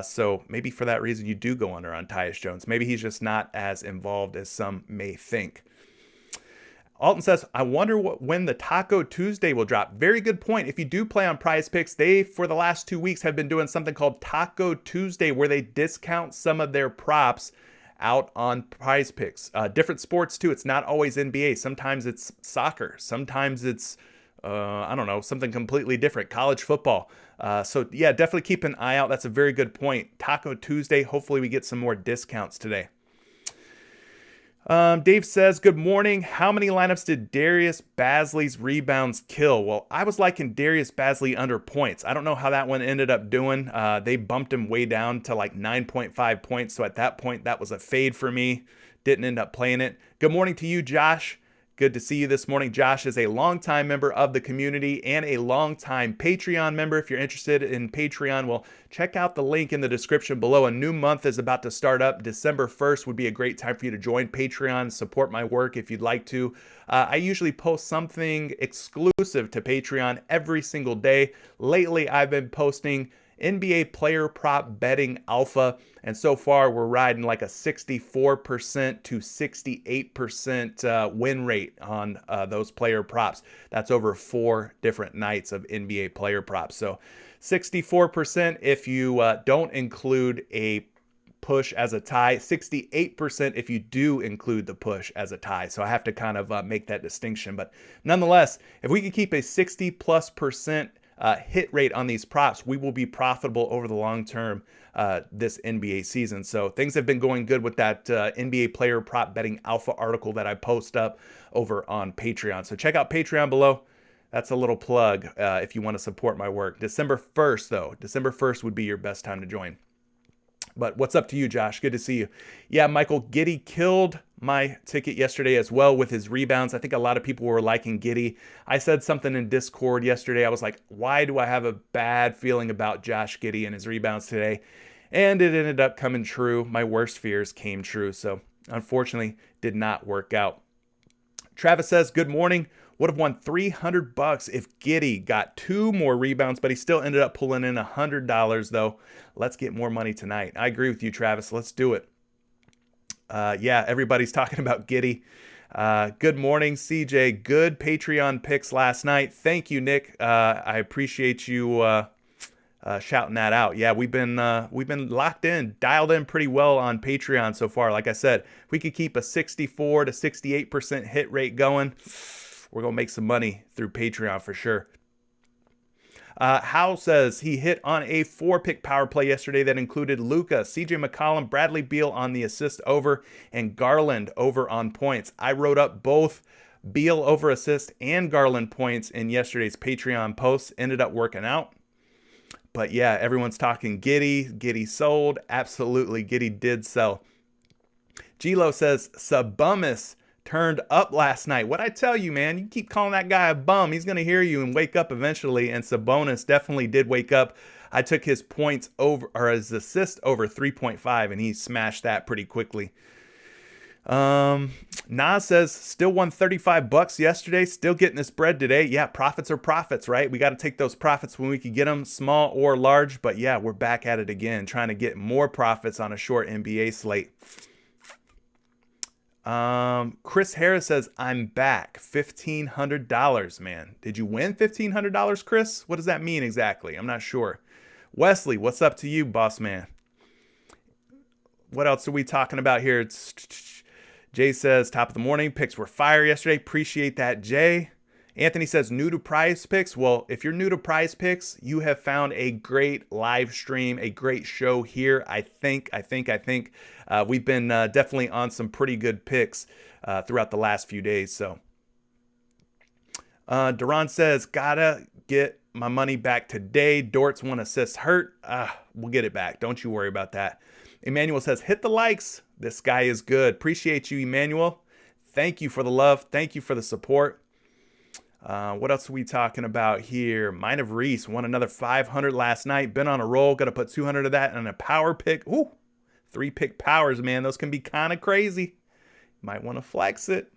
So maybe for that reason you do go under on Tyus Jones. Maybe he's just not as involved as some may think. Alton says, I wonder when the Taco Tuesday will drop. Very good point. If you do play on PrizePicks, they, for the last 2 weeks, have been doing something called Taco Tuesday, where they discount some of their props out on PrizePicks. Different sports, too. It's not always NBA. Sometimes it's soccer. Sometimes it's, I don't know, something completely different. College football. So, yeah, definitely keep an eye out. That's a very good point. Taco Tuesday. Hopefully we get some more discounts today. Dave says, good morning. How many lineups did Darius Bazley's rebounds kill? Well, I was liking Darius Bazley under points. I don't know how that one ended up doing. They bumped him way down to like 9.5 points. So at that point, that was a fade for me. Didn't end up playing it. Good morning to you, Josh. Good to see you this morning. Josh is a longtime member of the community and a longtime Patreon member. If you're interested in Patreon, well, check out the link in the description below. A new month is about to start up. December 1st would be a great time for you to join Patreon, support my work if you'd like to. I usually post something exclusive to Patreon every single day. Lately, I've been posting NBA player prop betting alpha, and so far we're riding like a 64% to 68% win rate on those player props. That's over 4 different nights of NBA player props. So 64% if you don't include a push as a tie, 68% if you do include the push as a tie. So I have to kind of make that distinction. But nonetheless, if we could keep a 60+% hit rate on these props, we will be profitable over the long term this NBA season. So things have been going good with that NBA player prop betting alpha article that I post up over on Patreon. So check out Patreon below. That's a little plug if you want to support my work. December 1st, though. December 1st would be your best time to join. But what's up to you, Josh? Good to see you. Yeah, Michael, Giddey killed my ticket yesterday as well with his rebounds. I think a lot of people were liking Giddey. I said something in Discord yesterday. I was like, why do I have a bad feeling about Josh Giddey and his rebounds today? And it ended up coming true. My worst fears came true. So unfortunately, did not work out. Travis says, good morning. Would have won $300 if Giddey got 2 more rebounds, but he still ended up pulling in $100 though. Let's get more money tonight. I agree with you, Travis. Let's do it. Yeah, everybody's talking about Giddey. Good morning, CJ. Good Patreon picks last night. Thank you, Nick. I appreciate you shouting that out. Yeah, we've been locked in, dialed in pretty well on Patreon so far. Like I said, if we could keep a 64 to 68% hit rate going, we're going to make some money through Patreon for sure. Hal says he hit on a 4-pick power play yesterday that included Luka, CJ McCollum, Bradley Beal on the assist over, and Garland over on points. I wrote up both Beal over assist and Garland points in yesterday's Patreon posts. Ended up working out. But yeah, everyone's talking Giddey. Giddey sold. Absolutely, Giddey did sell. Gilo says Sabonis turned up last night. What I tell you, man, you keep calling that guy a bum, he's going to hear you and wake up eventually. And Sabonis definitely did wake up. I took his points over, or his assist over 3.5, and he smashed that pretty quickly. Nas says still won $35 yesterday, still getting this bread today. Yeah, profits are profits, right? We got to take those profits when we can get them, small or large. But yeah, we're back at it again, trying to get more profits on a short NBA slate. Chris Harris says, I'm back. $1,500, man. Did you win $1,500, Chris? What does that mean exactly? I'm not sure. Wesley, what's up to you, boss man? What else are we talking about here? Jay says, top of the morning. Picks were fire yesterday. Appreciate that, Jay. Anthony says, new to PrizePicks. Well, if you're new to PrizePicks, you have found a great live stream, a great show here. I think we've been definitely on some pretty good picks throughout the last few days. So, Duran says, gotta get my money back today. Dort's 1 assist hurt. We'll get it back. Don't you worry about that. Emmanuel says, hit the likes. This guy is good. Appreciate you, Emmanuel. Thank you for the love. Thank you for the support. What else are we talking about here? Mine of Reese won another 500 last night. Been on a roll. Got to put 200 of that in a power pick. Ooh, 3-pick powers, man. Those can be kind of crazy. Might want to flex it.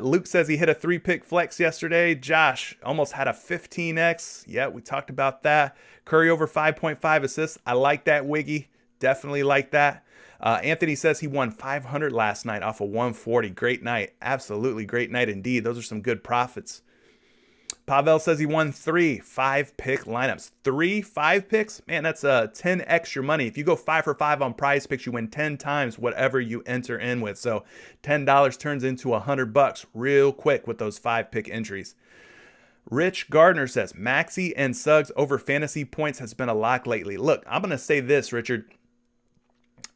Luke says he hit a 3-pick flex yesterday. Josh almost had a 15x. Yeah, we talked about that. Curry over 5.5 assists. I like that, Wiggy. Definitely like that. Anthony says he won 500 last night off of 140. Great night. Absolutely great night indeed. Those are some good profits. Pavel says he won 3 5-pick lineups. 3 5-picks? Man, that's 10 extra money. If you go 5 for 5 on PrizePicks, you win 10 times whatever you enter in with. So $10 turns into $100 real quick with those 5-pick entries. Rich Gardner says, Maxey and Suggs over fantasy points has been a lock lately. Look, I'm going to say this, Richard.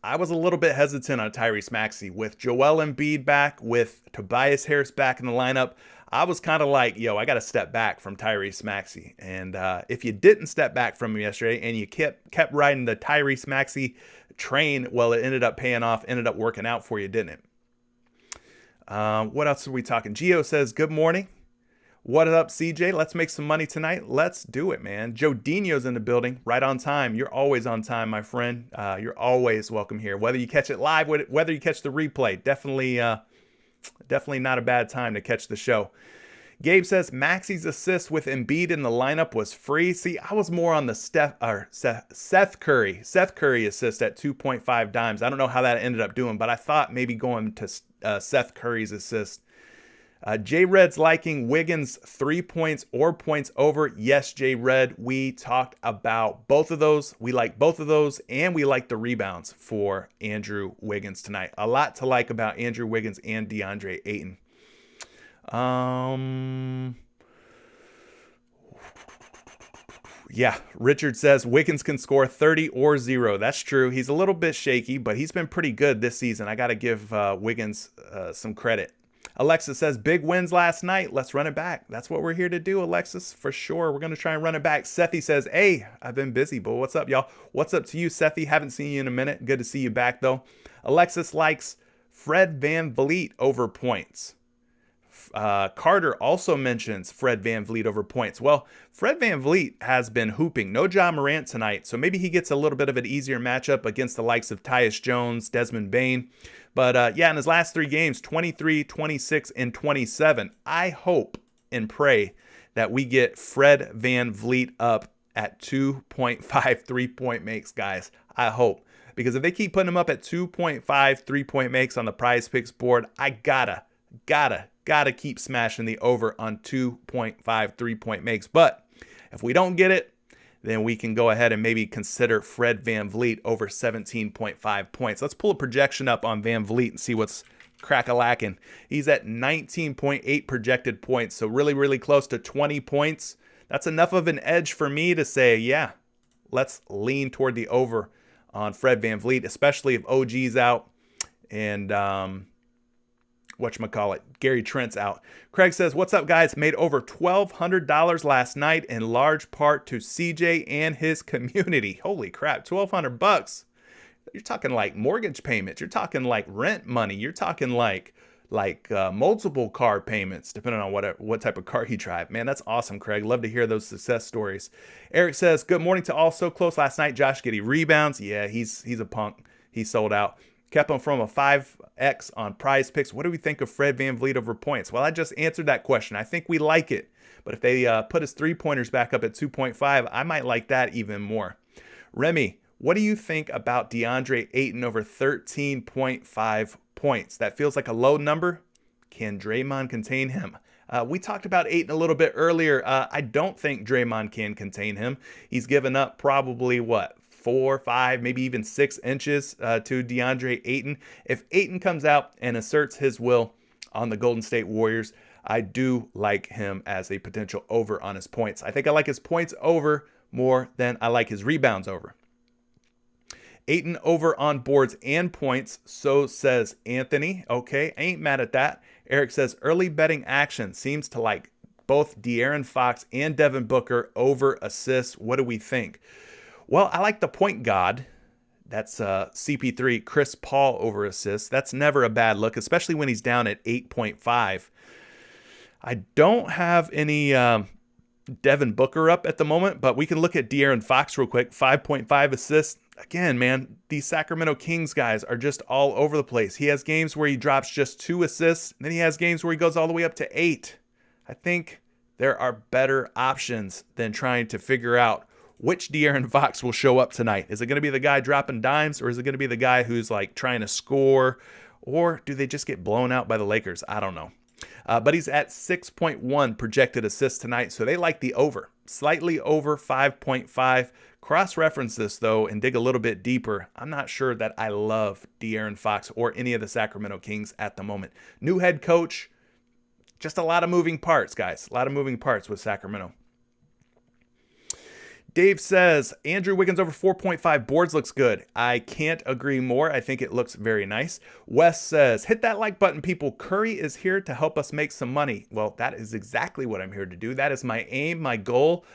I was a little bit hesitant on Tyrese Maxey. With Joel Embiid back, with Tobias Harris back in the lineup, I was kind of like, I got to step back from Tyrese Maxey. And if you didn't step back from him yesterday and you kept riding the Tyrese Maxey train, well, it ended up paying off, ended up working out for you, didn't it? What else are we talking? Gio says, good morning. What up, CJ? Let's make some money tonight. Let's do it, man. Joe Dino's in the building, right on time. You're always on time, my friend. You're always welcome here. Whether you catch it live, whether you catch the replay, definitely not a bad time to catch the show. Gabe says Maxey's assist with Embiid in the lineup was free. See, I was more on the Seth Curry assist at 2.5 dimes. I don't know how that ended up doing, but I thought maybe going to Seth Curry's assist. J Red's liking Wiggins 3 points or points over. Yes, J Red, we talked about both of those. We like both of those, and we like the rebounds for Andrew Wiggins tonight. A lot to like about Andrew Wiggins and DeAndre Ayton. Yeah, Richard says Wiggins can score 30 or 0. That's true. He's a little bit shaky, but he's been pretty good this season. I got to give Wiggins some credit. Alexis says, big wins last night. Let's run it back. That's what we're here to do, Alexis, for sure. We're going to try and run it back. Sethi says, hey, I've been busy, but what's up, y'all? What's up to you, Sethi? Haven't seen you in a minute. Good to see you back, though. Alexis likes Fred VanVleet over points. Carter also mentions Fred VanVleet over points. Well, Fred VanVleet has been hooping. No Ja Morant tonight, so maybe he gets a little bit of an easier matchup against the likes of Tyus Jones, Desmond Bane. But in his last 3 games, 23, 26, and 27. I hope and pray that we get Fred VanVleet up at 2.5 3-point makes, guys. I hope. Because if they keep putting him up at 2.5 3-point makes on the PrizePicks board, I gotta keep smashing the over on 2.5 3-point makes. But if we don't get it, then we can go ahead and maybe consider Fred VanVleet over 17.5 points. Let's pull a projection up on VanVleet and see what's crack-a-lacking. He's at 19.8 projected points, so really, really close to 20 points. That's enough of an edge for me to say, yeah, let's lean toward the over on Fred VanVleet, especially if OG's out and Gary Trent's out. Craig says, what's up, guys? Made over $1,200 last night in large part to CJ and his community. Holy crap, $1,200. You're talking like mortgage payments. You're talking like rent money. You're talking like multiple car payments, depending on what type of car you drive. Man, that's awesome, Craig. Love to hear those success stories. Eric says, good morning to all. So close last night. Josh Giddey rebounds. Yeah, he's a punk. He sold out. Kept him from a 5x on PrizePicks. What do we think of Fred VanVleet over points? Well, I just answered that question. I think we like it. But if they put his 3-pointers back up at 2.5, I might like that even more. Remy, what do you think about DeAndre Ayton over 13.5 points? That feels like a low number. Can Draymond contain him? We talked about Ayton a little bit earlier. I don't think Draymond can contain him. He's given up probably, 4, 5, maybe even 6 inches to DeAndre Ayton. If Ayton comes out and asserts his will on the Golden State Warriors, I do like him as a potential over on his points. I think I like his points over more than I like his rebounds over. Ayton over on boards and points, so says Anthony. Okay, I ain't mad at that. Eric says early betting action seems to like both De'Aaron Fox and Devin Booker over assists. What do we think? Well, I like the point god. That's CP3, Chris Paul over assists. That's never a bad look, especially when he's down at 8.5. I don't have any Devin Booker up at the moment, but we can look at De'Aaron Fox real quick. 5.5 assists. Again, man, these Sacramento Kings guys are just all over the place. He has games where he drops just 2 assists, and then he has games where he goes all the way up to 8. I think there are better options than trying to figure out which De'Aaron Fox will show up tonight. Is it going to be the guy dropping dimes, or is it going to be the guy who's like trying to score, or do they just get blown out by the Lakers? I don't know. But he's at 6.1 projected assists tonight, so they like the over. Slightly over 5.5. Cross-reference this, though, and dig a little bit deeper. I'm not sure that I love De'Aaron Fox or any of the Sacramento Kings at the moment. New head coach, just a lot of moving parts, guys. A lot of moving parts with Sacramento. Dave says, Andrew Wiggins over 4.5 boards looks good. I can't agree more. I think it looks very nice. Wes says, hit that like button, people. Curry is here to help us make some money. Well, that is exactly what I'm here to do. That is my aim, my goal,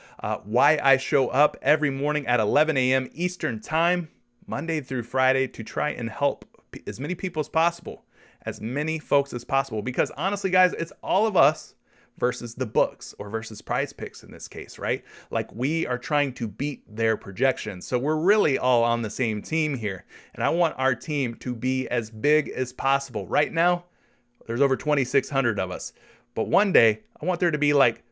why I show up every morning at 11 a.m. Eastern time, Monday through Friday, to try and help as many people as possible, as many folks as possible. Because honestly, guys, it's all of us versus the books, or versus PrizePicks in this case, right? Like, we are trying to beat their projections. So we're really all on the same team here. And I want our team to be as big as possible. Right now, there's over 2,600 of us. But one day, I want there to be like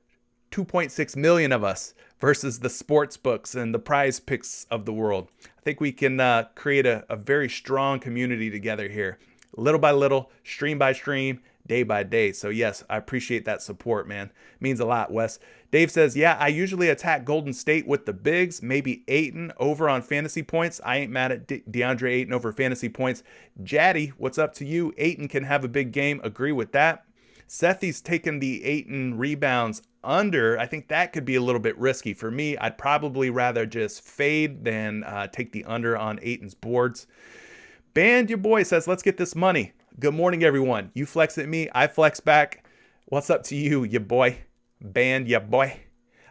2.6 million of us versus the sports books and the PrizePicks of the world. I think we can create a very strong community together here. Little by little, stream by stream, day by day. So yes, I appreciate that support, man. It means a lot, Wes. Dave says, yeah, I usually attack Golden State with the bigs, maybe Ayton over on fantasy points. I ain't mad at DeAndre Ayton over fantasy points. Jaddy, what's up to you? Ayton can have a big game. Agree with that. Sethy's taken the Ayton rebounds under. I think that could be a little bit risky. For me, I'd probably rather just fade than take the under on Ayton's boards. Band, your boy, says, let's get this money. Good morning, everyone. You flex at me, I flex back. What's up to you, ya boy? Band, ya boy.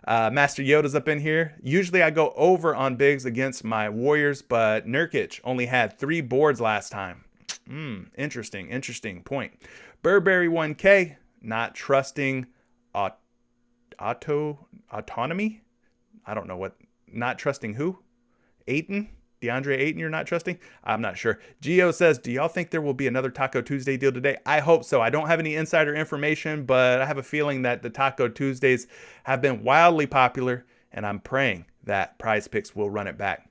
Master Yoda's up in here. Usually I go over on bigs against my Warriors, but Nurkic only had 3 boards last time. Interesting point. Burberry 1K, not trusting autonomy? I don't know what. Not trusting who? Ayton? DeAndre Ayton, you're not trusting? I'm not sure. Gio says, do y'all think there will be another Taco Tuesday deal today? I hope so. I don't have any insider information, but I have a feeling that the Taco Tuesdays have been wildly popular, and I'm praying that PrizePicks will run it back.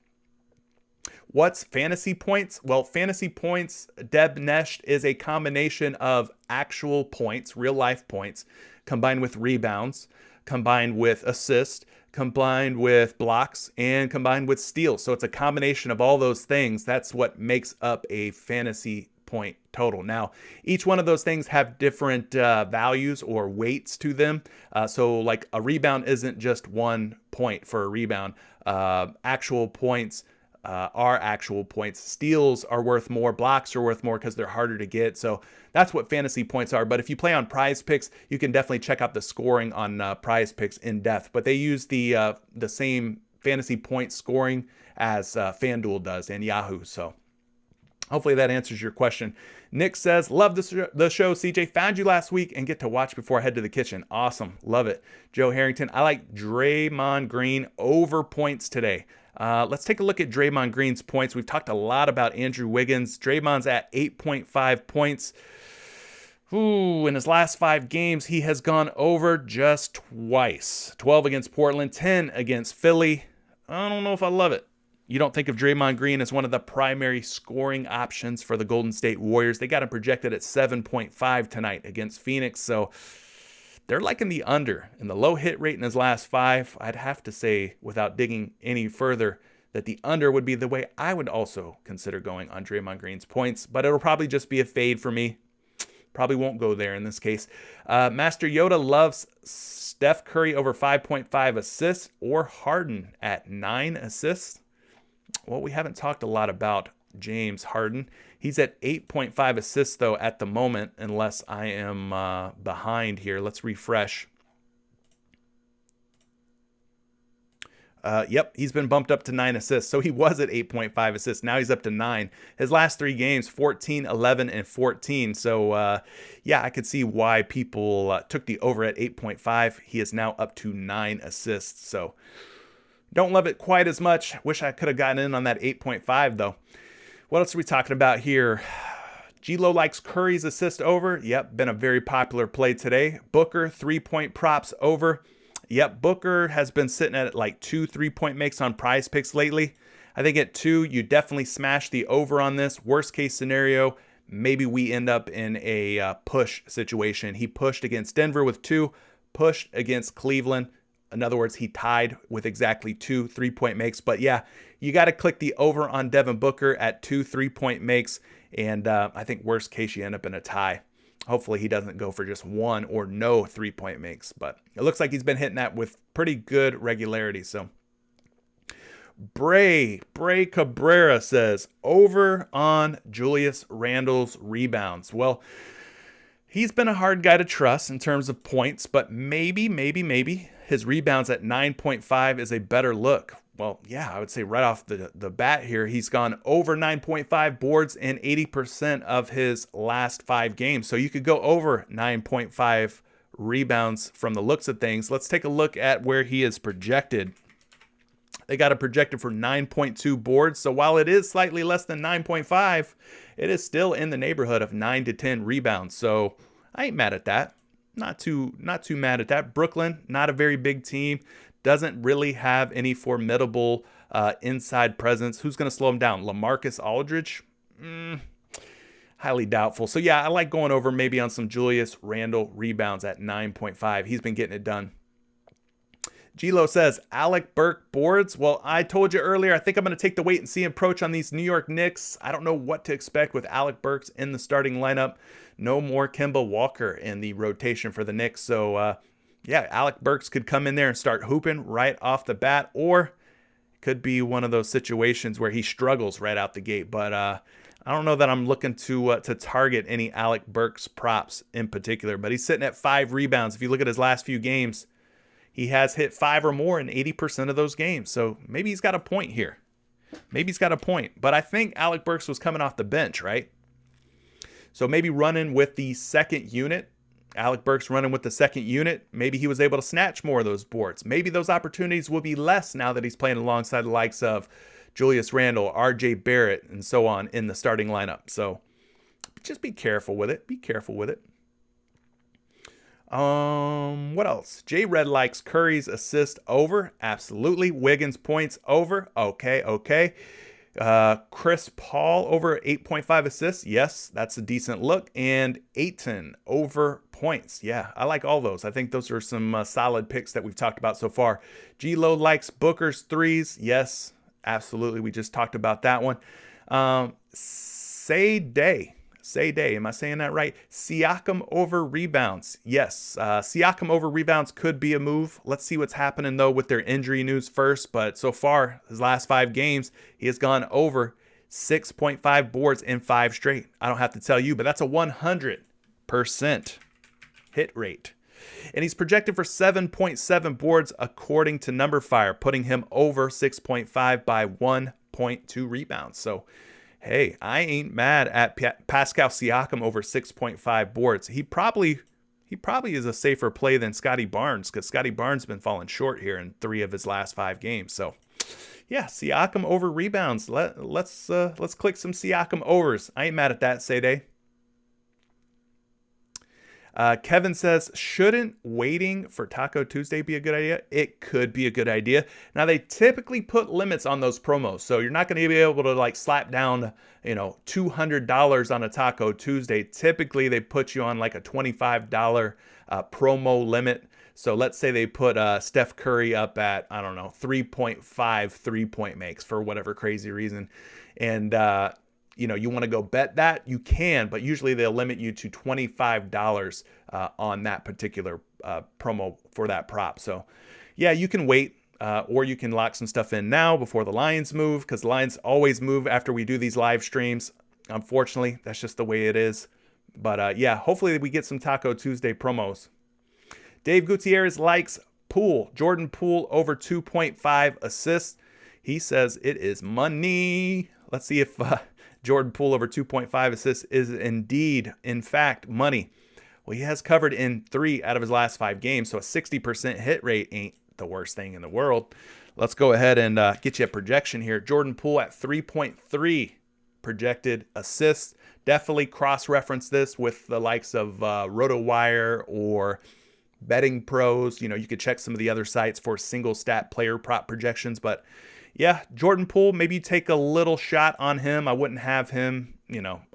What's fantasy points? Well, fantasy points, Deb Nesh, is a combination of actual points, real life points, combined with rebounds, combined with assists, combined with blocks, and combined with steals. So it's a combination of all those things. That's what makes up a fantasy point total. Now, each one of those things have different values or weights to them. So like a rebound isn't just 1 point for a rebound. Actual points are actual points. Steals are worth more. Blocks are worth more because they're harder to get. So that's what fantasy points are. But if you play on PrizePicks, you can definitely check out the scoring on PrizePicks in depth. But they use the same fantasy point scoring as FanDuel does and Yahoo. So hopefully that answers your question. Nick says, love the show, CJ. Found you last week and get to watch before I head to the kitchen. Awesome. Love it. Joe Harrington, I like Draymond Green over points today. Let's take a look at Draymond Green's points. We've talked a lot about Andrew Wiggins. Draymond's at 8.5 points. Ooh, in his last 5 games, he has gone over just twice. 12 against Portland, 10 against Philly. I don't know if I love it. You don't think of Draymond Green as one of the primary scoring options for the Golden State Warriors. They got him projected at 7.5 tonight against Phoenix, so they're liking the under. And the low hit rate in his last 5, I'd have to say, without digging any further, that the under would be the way I would also consider going on Draymond Green's points. But it'll probably just be a fade for me. Probably won't go there in this case. Master Yoda loves Steph Curry over 5.5 assists or Harden at 9 assists. Well, we haven't talked a lot about James Harden. He's at 8.5 assists, though, at the moment, unless I am behind here. Let's refresh. Yep, he's been bumped up to 9 assists. So he was at 8.5 assists. Now he's up to 9. His last 3 games, 14, 11, and 14. So, yeah, I could see why people took the over at 8.5. He is now up to 9 assists. So don't love it quite as much. Wish I could have gotten in on that 8.5, though. What else are we talking about here? G-Lo likes Curry's assist over. Yep, been a very popular play today. Booker, 3-point props over. Yep, Booker has been sitting at like 2 3-point makes on PrizePicks lately. I think at 2, you definitely smash the over on this. Worst case scenario, maybe we end up in a push situation. He pushed against Denver with 2, pushed against Cleveland. In other words, he tied with exactly 2 3-point makes. But yeah, you got to click the over on Devin Booker at 2 3-point makes. And I think worst case, you end up in a tie. Hopefully he doesn't go for just 1 or no 3-point makes. But it looks like he's been hitting that with pretty good regularity. So Bray Cabrera says over on Julius Randle's rebounds. Well, he's been a hard guy to trust in terms of points, but maybe his rebounds at 9.5 is a better look. Well, yeah, I would say right off the bat here, he's gone over 9.5 boards in 80% of his last 5 games. So you could go over 9.5 rebounds from the looks of things. Let's take a look at where he is projected. They got it projected for 9.2 boards. So while it is slightly less than 9.5, it is still in the neighborhood of 9 to 10 rebounds. So I ain't mad at that. Not too mad at that. Brooklyn, not a very big team. Doesn't really have any formidable inside presence. Who's going to slow him down? LaMarcus Aldridge? Highly doubtful. So yeah, I like going over maybe on some Julius Randle rebounds at 9.5. He's been getting it done. G-Lo says, Alec Burke boards. Well, I told you earlier, I think I'm going to take the wait and see approach on these New York Knicks. I don't know what to expect with Alec Burks in the starting lineup. No more Kemba Walker in the rotation for the Knicks. So, yeah, Alec Burks could come in there and start hooping right off the bat, or it could be one of those situations where he struggles right out the gate. But I don't know that I'm looking to target any Alec Burks props in particular. But he's sitting at 5 rebounds. If you look at his last few games, he has hit 5 or more in 80% of those games. So maybe he's got a point here. Maybe he's got a point. But I think Alec Burks was coming off the bench, right? So maybe running with the second unit. Alec Burks running with the second unit. Maybe he was able to snatch more of those boards. Maybe those opportunities will be less now that he's playing alongside the likes of Julius Randle, RJ Barrett, and so on in the starting lineup. So just be careful with it. Be careful with it. What else? J Red likes Curry's assist over. Absolutely. Wiggins points over. Okay. Chris Paul over 8.5 assists. Yes, that's a decent look. And Ayton over points. Yeah, I like all those. I think those are some solid picks that we've talked about so far. G-Lo likes Booker's threes. Yes, absolutely. We just talked about that one. Say Day. Am I saying that right? Siakam over rebounds. Yes, Siakam over rebounds could be a move. Let's see what's happening, though, with their injury news first. But so far, his last 5 games, he has gone over 6.5 boards in 5 straight. I don't have to tell you, but that's a 100% hit rate. And he's projected for 7.7 boards according to NumberFire, putting him over 6.5 by 1.2 rebounds. So, hey, I ain't mad at Pascal Siakam over 6.5 boards. He probably is a safer play than Scotty Barnes, because Scotty Barnes has been falling short here in 3 of his last 5 games. So, yeah, Siakam over rebounds. Let's click some Siakam overs. I ain't mad at that, Say-Day. Kevin says, shouldn't waiting for Taco Tuesday be a good idea? It could be a good idea. Now, they typically put limits on those promos, so you're not going to be able to like slap down, $200 on a Taco Tuesday. Typically, they put you on like a $25 promo limit. So let's say they put Steph Curry up at, 3.5 3-point makes for whatever crazy reason. And, you want to go bet that, you can, but usually they'll limit you to $25 on that particular promo for that prop. So, yeah, you can wait or you can lock some stuff in now before the lines move, because the lines always move after we do these live streams. Unfortunately, that's just the way it is. But, yeah, hopefully we get some Taco Tuesday promos. Dave Gutierrez likes Jordan Poole over 2.5 assists. He says it is money. Let's see if Jordan Poole over 2.5 assists is indeed, in fact, money. Well, he has covered in 3 out of his last 5 games, so a 60% hit rate ain't the worst thing in the world. Let's go ahead and get you a projection here. Jordan Poole at 3.3 projected assists. Definitely cross-reference this with the likes of RotoWire or Betting Pros. You could check some of the other sites for single stat player prop projections. But yeah, Jordan Poole, maybe you take a little shot on him. I wouldn't have him,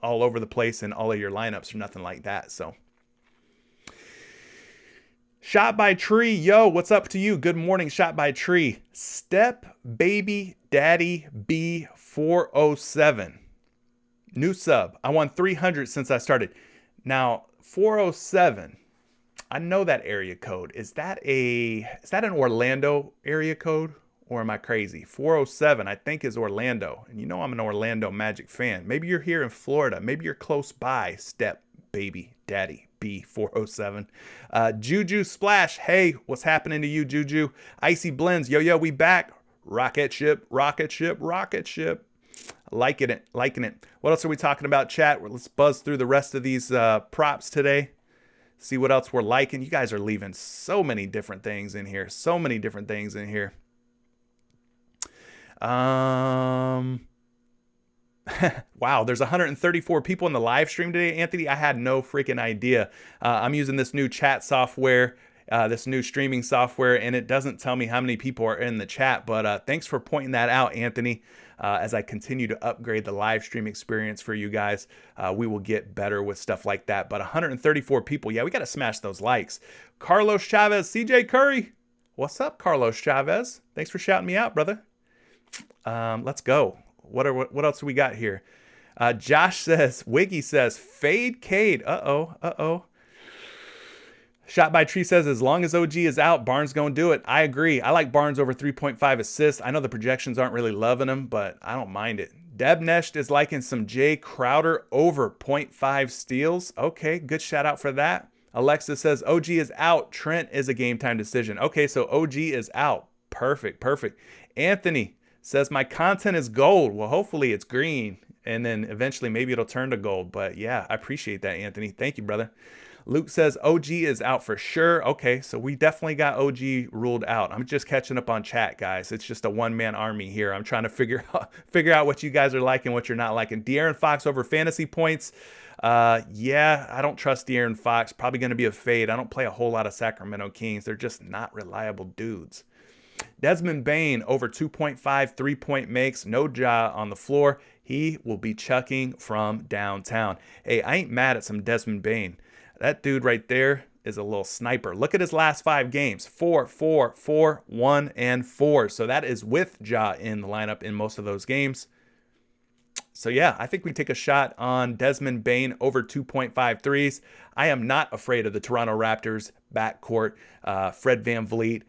all over the place in all of your lineups or nothing like that. So Shot by Tree, yo, what's up to you? Good morning, Shot by Tree. Step Baby Daddy B407. New sub. I won 300 since I started. Now, 407. I know that area code. Is that an Orlando area code? Or am I crazy? 407, I think, is Orlando. And I'm an Orlando Magic fan. Maybe you're here in Florida. Maybe you're close by. Step Baby Daddy B407. Juju Splash. Hey, what's happening to you, Juju? Icy Blends. Yo, we back. Rocket ship. Liking it. What else are we talking about, chat? Let's buzz through the rest of these props today. See what else we're liking. You guys are leaving so many different things in here. Wow, there's 134 people in the live stream today, Anthony. I had no freaking idea. I'm using this new chat software, this new streaming software, and it doesn't tell me how many people are in the chat. But thanks for pointing that out, Anthony. As I continue to upgrade the live stream experience for you guys, we will get better with stuff like that. But 134 people, yeah, we got to smash those likes. Carlos Chavez, CJ Curry. What's up, Carlos Chavez? Thanks for shouting me out, brother. Let's go. What else do we got here? Wiggy says, fade Cade. Uh-oh. Shot by Tree says, as long as OG is out, Barnes going to do it. I agree. I like Barnes over 3.5 assists. I know the projections aren't really loving him, but I don't mind it. Deb Nesh is liking some Jay Crowder over 0.5 steals. Okay, good shout out for that. Alexa says, OG is out. Trent is a game time decision. Okay, so OG is out. Perfect. Anthony says, my content is gold. Well, hopefully it's green, and then eventually maybe it'll turn to gold. But yeah, I appreciate that, Anthony. Thank you, brother. Luke says, OG is out for sure. Okay, so we definitely got OG ruled out. I'm just catching up on chat, guys. It's just a one-man army here. I'm trying to figure out what you guys are liking, what you're not liking. De'Aaron Fox over fantasy points. Yeah, I don't trust De'Aaron Fox. Probably going to be a fade. I don't play a whole lot of Sacramento Kings. They're just not reliable dudes. Desmond Bane over 2.5 3-point makes. No Ja on the floor. He will be chucking from downtown. Hey, I ain't mad at some Desmond Bane. That dude right there is a little sniper. Look at his last 5 games. 4, 4, 4, 1, and 4. So that is with Ja in the lineup in most of those games. So yeah, I think we take a shot on Desmond Bane over 2.5 threes. I am not afraid of the Toronto Raptors backcourt. Fred VanVleet,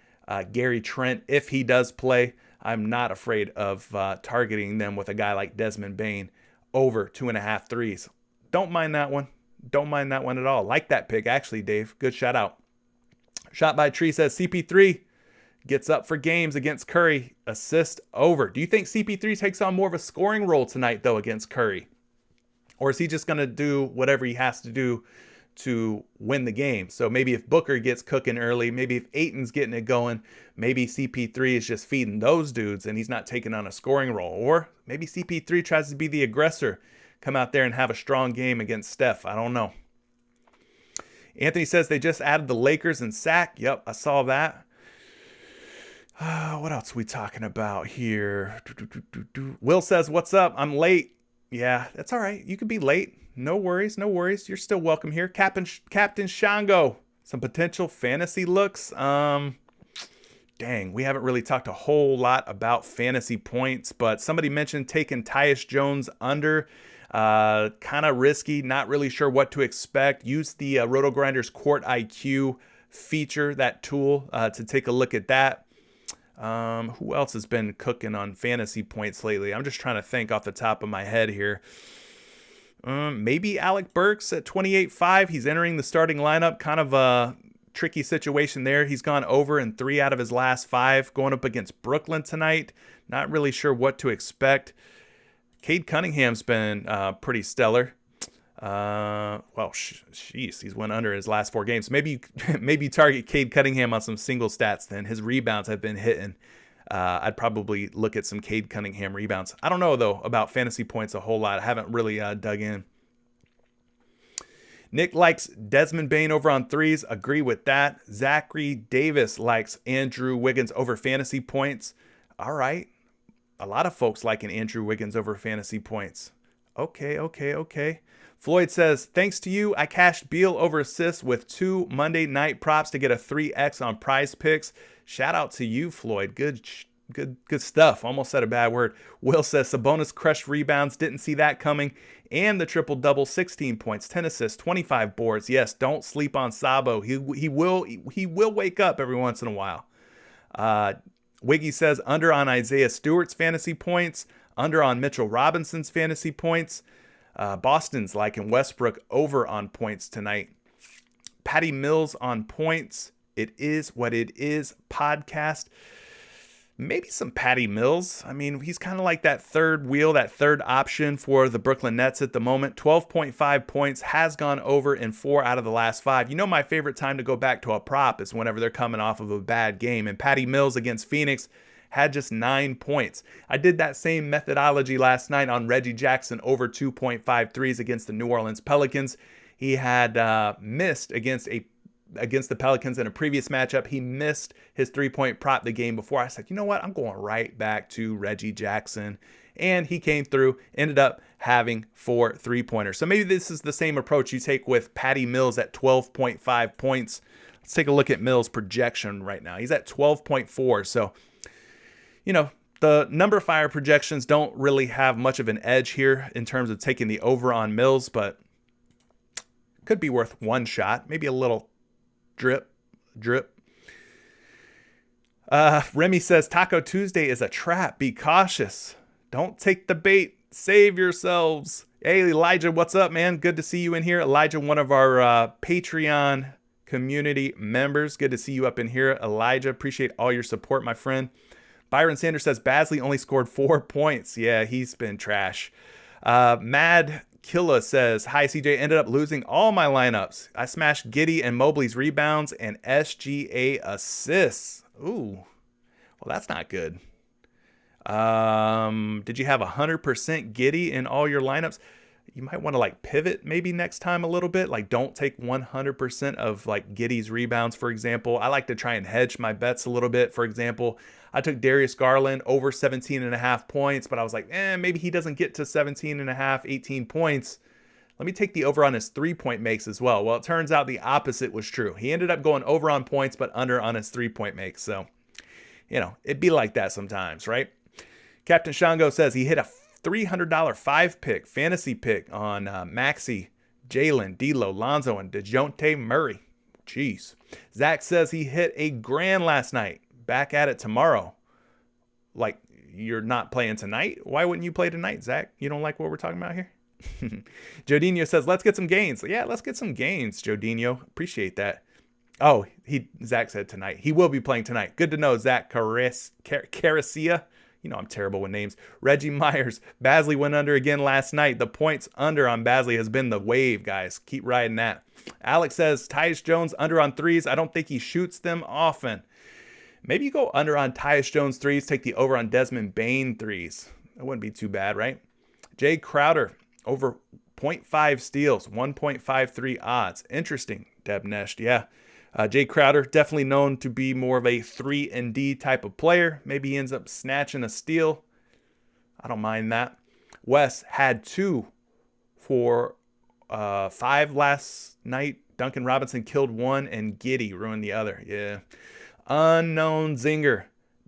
Gary Trent, if he does play, I'm not afraid of targeting them with a guy like Desmond Bane over 2.5 threes. Don't mind that one. Don't mind that one at all. Like that pick, actually, Dave. Good shout out. Shot by Tree says CP3 gets up for games against Curry. Assist over. Do you think CP3 takes on more of a scoring role tonight, though, against Curry? Or is he just going to do whatever he has to do to win the game? So maybe if Booker gets cooking early, maybe if Ayton's getting it going, maybe CP3 is just feeding those dudes and he's not taking on a scoring role. Or maybe CP3 tries to be the aggressor, come out there and have a strong game against Steph. I don't know. Anthony says they just added the Lakers and sack. Yep, I saw that. What else are we talking about here? Will says, what's up? I'm late. Yeah, that's all right. You could be late. No worries. You're still welcome here. Captain Shango. Some potential fantasy looks. Dang, we haven't really talked a whole lot about fantasy points, but somebody mentioned taking Tyus Jones under. Kind of risky, not really sure what to expect. Use the RotoGrinders Court IQ feature, that tool, to take a look at that. Who else has been cooking on fantasy points lately? I'm just trying to think off the top of my head here. Maybe Alec Burks at 28.5. He's entering the starting lineup. Kind of tricky situation there. He's gone over in 3 out of his last 5, going up against Brooklyn tonight. Not really sure what to expect. Cade Cunningham's been pretty stellar. Jeez, he's went under his last 4 games. Maybe you target Cade Cunningham on some single stats then. His rebounds have been hitting. I'd probably look at some Cade Cunningham rebounds. I don't know, though, about fantasy points a whole lot. I haven't really dug in. Nick likes Desmond Bane over on 3s. Agree with that. Zachary Davis likes Andrew Wiggins over fantasy points. All right. A lot of folks liking Andrew Wiggins over fantasy points. Okay. Floyd says, thanks to you, I cashed Beal over assists with 2 Monday night props to get a 3x on PrizePicks. Shout out to you, Floyd. Good stuff. Almost said a bad word. Will says Sabonis crushed rebounds. Didn't see that coming. And the triple-double, 16 points, 10 assists, 25 boards. Yes, don't sleep on Sabo. He will wake up every once in a while. Wiggy says under on Isaiah Stewart's fantasy points, under on Mitchell Robinson's fantasy points. Boston's liking Westbrook over on points tonight. Patty Mills on points. It is what it is podcast. Maybe some Patty Mills. I mean, he's kind of like that third wheel, that third option for the Brooklyn Nets at the moment. 12.5 points, has gone over in 4 out of the last 5. You know, my favorite time to go back to a prop is whenever they're coming off of a bad game. And Patty Mills against Phoenix had just 9 points. I did that same methodology last night on Reggie Jackson over 2.5 threes against the New Orleans Pelicans. He had missed against the Pelicans in a previous matchup. He missed his 3-point prop the game before. I said, you know what? I'm going right back to Reggie Jackson. And he came through, ended up having 4 3-pointers. So maybe this is the same approach you take with Patty Mills at 12.5 points. Let's take a look at Mills' projection right now. He's at 12.4. So, you know, the number fire projections don't really have much of an edge here in terms of taking the over on Mills, but could be worth one shot, maybe a little drip. Remy says Taco Tuesday is a trap. Be cautious. Don't take the bait. Save yourselves. Hey, Elijah, what's up, man? Good to see you in here. Elijah, one of our Patreon community members. Good to see you up in here. Elijah, appreciate all your support, my friend. Byron Sanders says Basley only scored 4 points. Yeah, he's been trash. Mad Killa says, hi, CJ, ended up losing all my lineups. I smashed Giddey and Mobley's rebounds and SGA assists. Ooh, well, that's not good. Did you have 100% Giddey in all your lineups? You might want to like pivot maybe next time a little bit. Like don't take 100% of like Giddey's rebounds, for example. I like to try and hedge my bets a little bit. For example, I took Darius Garland over 17.5 points, but I was like, maybe he doesn't get to 17.5, 18 points. Let me take the over on his 3-point makes as well. Well, it turns out the opposite was true. He ended up going over on points, but under on his 3-point makes. So, you know, it'd be like that sometimes, right? Captain Shango says he hit a $300 5-pick fantasy pick on Maxey, Jalen, D'Lo, Lonzo, and DeJounte Murray. Jeez. Zach says he hit a grand last night. Back at it tomorrow. Like, you're not playing tonight? Why wouldn't you play tonight, Zach? You don't like what we're talking about here? Jodinho says, let's get some gains. Yeah, let's get some gains, Jodinho. Appreciate that. Oh, Zach said tonight. He will be playing tonight. Good to know, Zach Caracia. You know I'm terrible with names. Reggie Myers. Basley went under again last night. The points under on Basley has been the wave, guys. Keep riding that. Alex says, Tyus Jones under on 3s. I don't think he shoots them often. Maybe you go under on Tyus Jones 3s. Take the over on Desmond Bane 3s. That wouldn't be too bad, right? Jay Crowder over 0.5 steals. 1.53 odds. Interesting, Deb Nesh. Yeah. Jay Crowder, definitely known to be more of a 3-and-D type of player. Maybe he ends up snatching a steal. I don't mind that. Wes had 2 for 5 last night. Duncan Robinson killed 1 and Giddey ruined the other. Yeah. Unknown Zinger.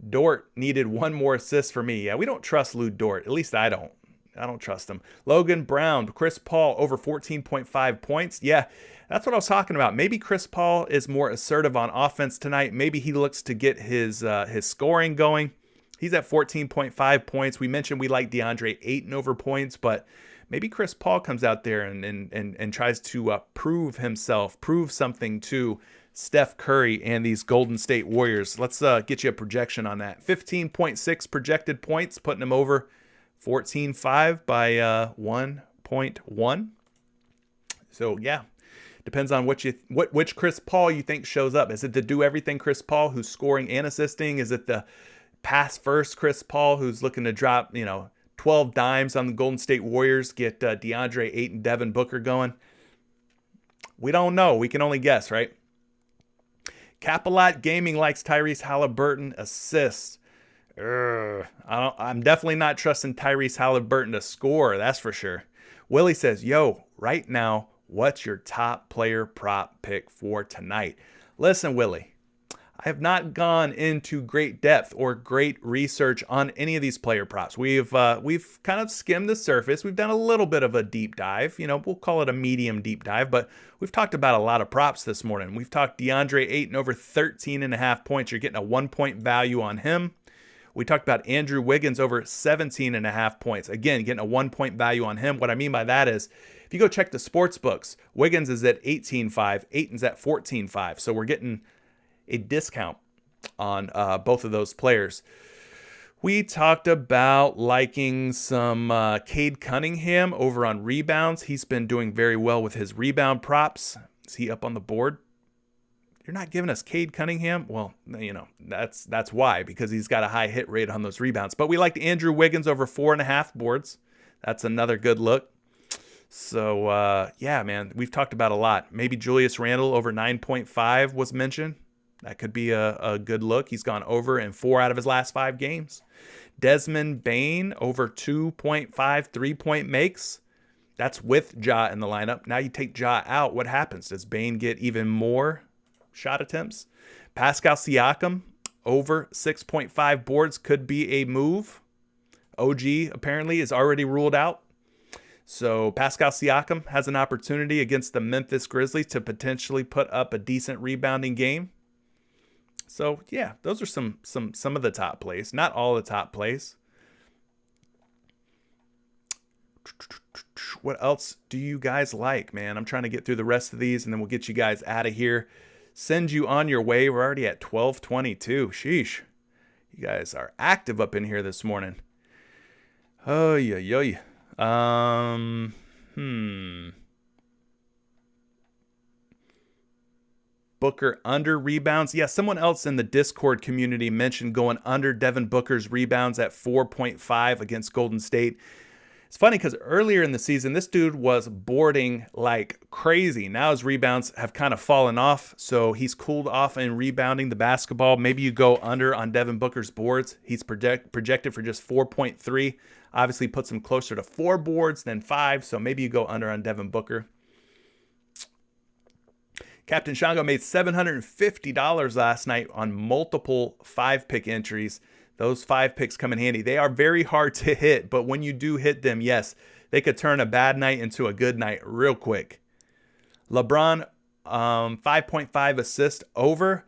Dort needed 1 more assist for me. Yeah, we don't trust Lou Dort. At least I don't. I don't trust him. Logan Brown, Chris Paul over 14.5 points. Yeah, that's what I was talking about. Maybe Chris Paul is more assertive on offense tonight. Maybe he looks to get his scoring going. He's at 14.5 points. We mentioned we like DeAndre Ayton over points, but maybe Chris Paul comes out there and tries to prove himself, prove something to Steph Curry and these Golden State Warriors. Let's get you a projection on that. 15.6 projected points, putting them over 14.5 by 1.1. So yeah, depends on which Chris Paul you think shows up. Is it the do everything Chris Paul who's scoring and assisting? Is it the pass first Chris Paul who's looking to drop 12 dimes on the Golden State Warriors, get DeAndre Ayton, Devin Booker going? We don't know. We can only guess, right? Capalot Gaming likes Tyrese Halliburton assists. I'm definitely not trusting Tyrese Halliburton to score, that's for sure. Willie says, yo, right now, what's your top player prop pick for tonight? Listen, Willie, I have not gone into great depth or great research on any of these player props. We've kind of skimmed the surface. We've done a little bit of a deep dive. We'll call it a medium deep dive, but we've talked about a lot of props this morning. We've talked DeAndre Ayton over 13.5 points. You're getting a 1 point value on him. We talked about Andrew Wiggins over 17.5 points. Again, getting a 1 point value on him. What I mean by that is, if you go check the sports books, Wiggins is at 18.5, Ayton's at 14.5. So we're getting a discount on both of those players. We talked about liking some Cade Cunningham over on rebounds. He's been doing very well with his rebound props. Is he up on the board? You're not giving us Cade Cunningham? Well, that's why, because he's got a high hit rate on those rebounds. But we liked Andrew Wiggins over 4.5 boards. That's another good look. So, yeah, man, we've talked about a lot. Maybe Julius Randle over 9.5 was mentioned. That could be a good look. He's gone over in 4 out of his last 5 games. Desmond Bane over 2.5 3-point makes. That's with Ja in the lineup. Now you take Ja out. What happens? Does Bane get even more shot attempts? Pascal Siakam over 6.5 boards could be a move. OG apparently is already ruled out. So Pascal Siakam has an opportunity against the Memphis Grizzlies to potentially put up a decent rebounding game. So yeah, those are some of the top plays. Not all the top plays. What else do you guys like, man? I'm trying to get through the rest of these and then we'll get you guys out of here. Send you on your way. We're already at 12:22. Sheesh. You guys are active up in here this morning. Oh yeah. Booker under rebounds. Yeah, someone else in the Discord community mentioned going under Devin Booker's rebounds at 4.5 against Golden State. It's funny because earlier in the season, this dude was boarding like crazy. Now his rebounds have kind of fallen off, so he's cooled off in rebounding the basketball. Maybe you go under on Devin Booker's boards. He's projected for just 4.3. Obviously puts him closer to 4 boards than 5, so maybe you go under on Devin Booker. Captain Shango made $750 last night on multiple 5-pick entries. Those 5 picks come in handy. They are very hard to hit, but when you do hit them, yes, they could turn a bad night into a good night real quick. LeBron, 5.5 assist over.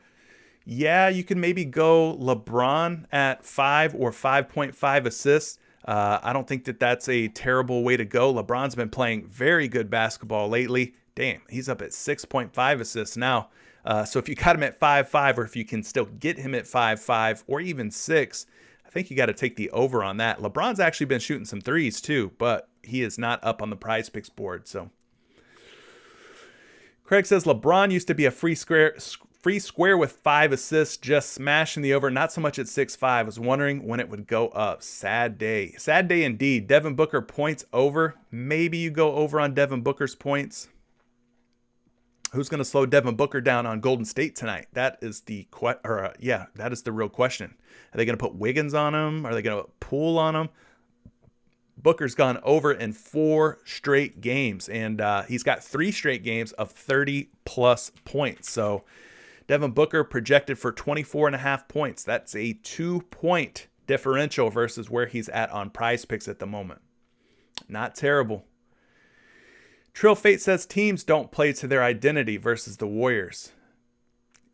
Yeah, you can maybe go LeBron at 5 or 5.5 assists. I don't think that's a terrible way to go. LeBron's been playing very good basketball lately. Damn, he's up at 6.5 assists now. So if you got him at 5.5 or if you can still get him at 5.5 or even 6, I think you got to take the over on that. LeBron's actually been shooting some threes too, but he is not up on the PrizePicks board. So Craig says LeBron used to be a free square with 5 assists, just smashing the over. Not so much at 6.5. I was wondering when it would go up. Sad day. Sad day indeed. Devin Booker points over. Maybe you go over on Devin Booker's points. Who's going to slow Devin Booker down on Golden State tonight? That is the that is the real question. Are they going to put Wiggins on him? Are they going to Poole on him? Booker's gone over in 4 straight games, and he's got 3 straight games of 30-plus points. So Devin Booker projected for 24.5 points. That's a 2-point differential versus where he's at on PrizePicks at the moment. Not terrible. Trill Fate says teams don't play to their identity versus the Warriors.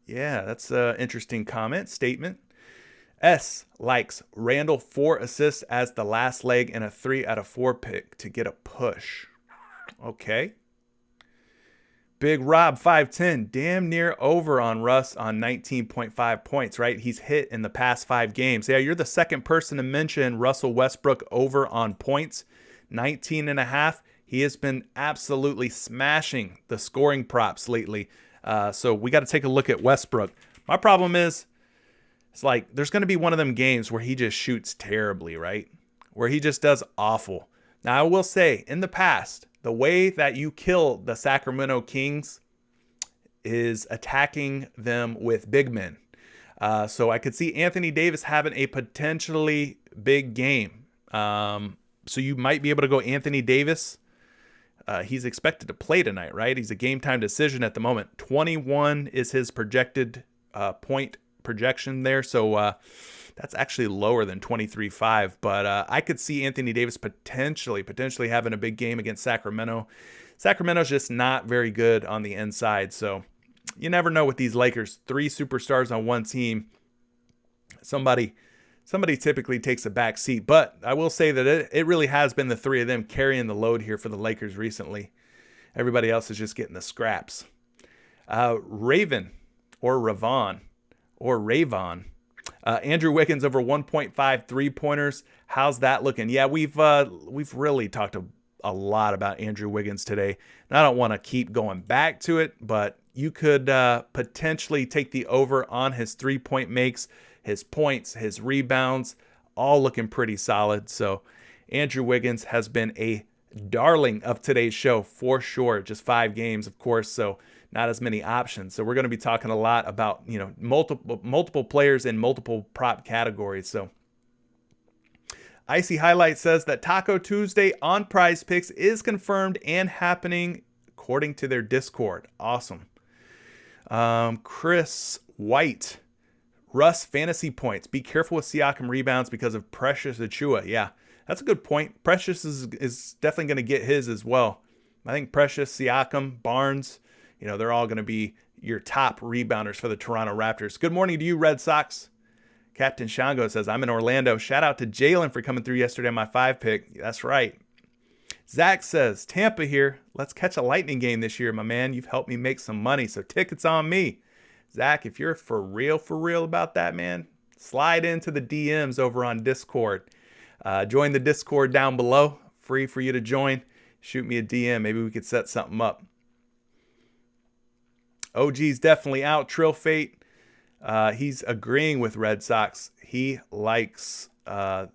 Yeah, that's an interesting statement. S likes Randall 4 assists as the last leg and a 3 out of 4 pick to get a push. Okay. Big Rob 510, damn near over on Russ on 19.5 points, right? He's hit in the past 5 games. Yeah, you're the second person to mention Russell Westbrook over on points, 19.5. He has been absolutely smashing the scoring props lately. So we got to take a look at Westbrook. My problem is, it's like there's going to be one of them games where he just shoots terribly, right? Where he just does awful. Now, I will say, in the past, the way that you kill the Sacramento Kings is attacking them with big men. So I could see Anthony Davis having a potentially big game. So you might be able to go Anthony Davis. He's expected to play tonight, right? He's a game time decision at the moment. 21 is his projected point projection there. So that's actually lower than 23.5. But I could see Anthony Davis potentially having a big game against Sacramento. Sacramento's just not very good on the inside. So you never know with these Lakers. 3 superstars on one team. Somebody typically takes a back seat. But I will say that it really has been the 3 of them carrying the load here for the Lakers recently. Everybody else is just getting the scraps. Raven or Ravon or Ravon. Andrew Wiggins over 1.5 3-pointers. How's that looking? Yeah, we've really talked a lot about Andrew Wiggins today. And I don't want to keep going back to it, but you could potentially take the over on his 3-point makes, his points, his rebounds, all looking pretty solid. So Andrew Wiggins has been a darling of today's show for sure. Just 5 games, of course, so not as many options. So we're going to be talking a lot about, multiple players in multiple prop categories. So Icy Highlight says that Taco Tuesday on PrizePicks is confirmed and happening according to their Discord. Awesome. Chris White, Russ fantasy points. Be careful with Siakam rebounds because of Precious Achiuwa. Yeah, that's a good point. Precious is definitely going to get his as well. I think Precious, Siakam, Barnes, they're all going to be your top rebounders for the Toronto Raptors. Good morning to you, Red Sox. Captain Shango says, I'm in Orlando. Shout out to Jalen for coming through yesterday on my 5-pick. That's right. Zach says, Tampa here. Let's catch a Lightning game this year, my man. You've helped me make some money, so tickets on me. Zach, if you're for real about that, man, slide into the DMs over on Discord. Join the Discord down below. Free for you to join. Shoot me a DM. Maybe we could set something up. OG's definitely out. Trill Fate. He's agreeing with Red Sox. He likes I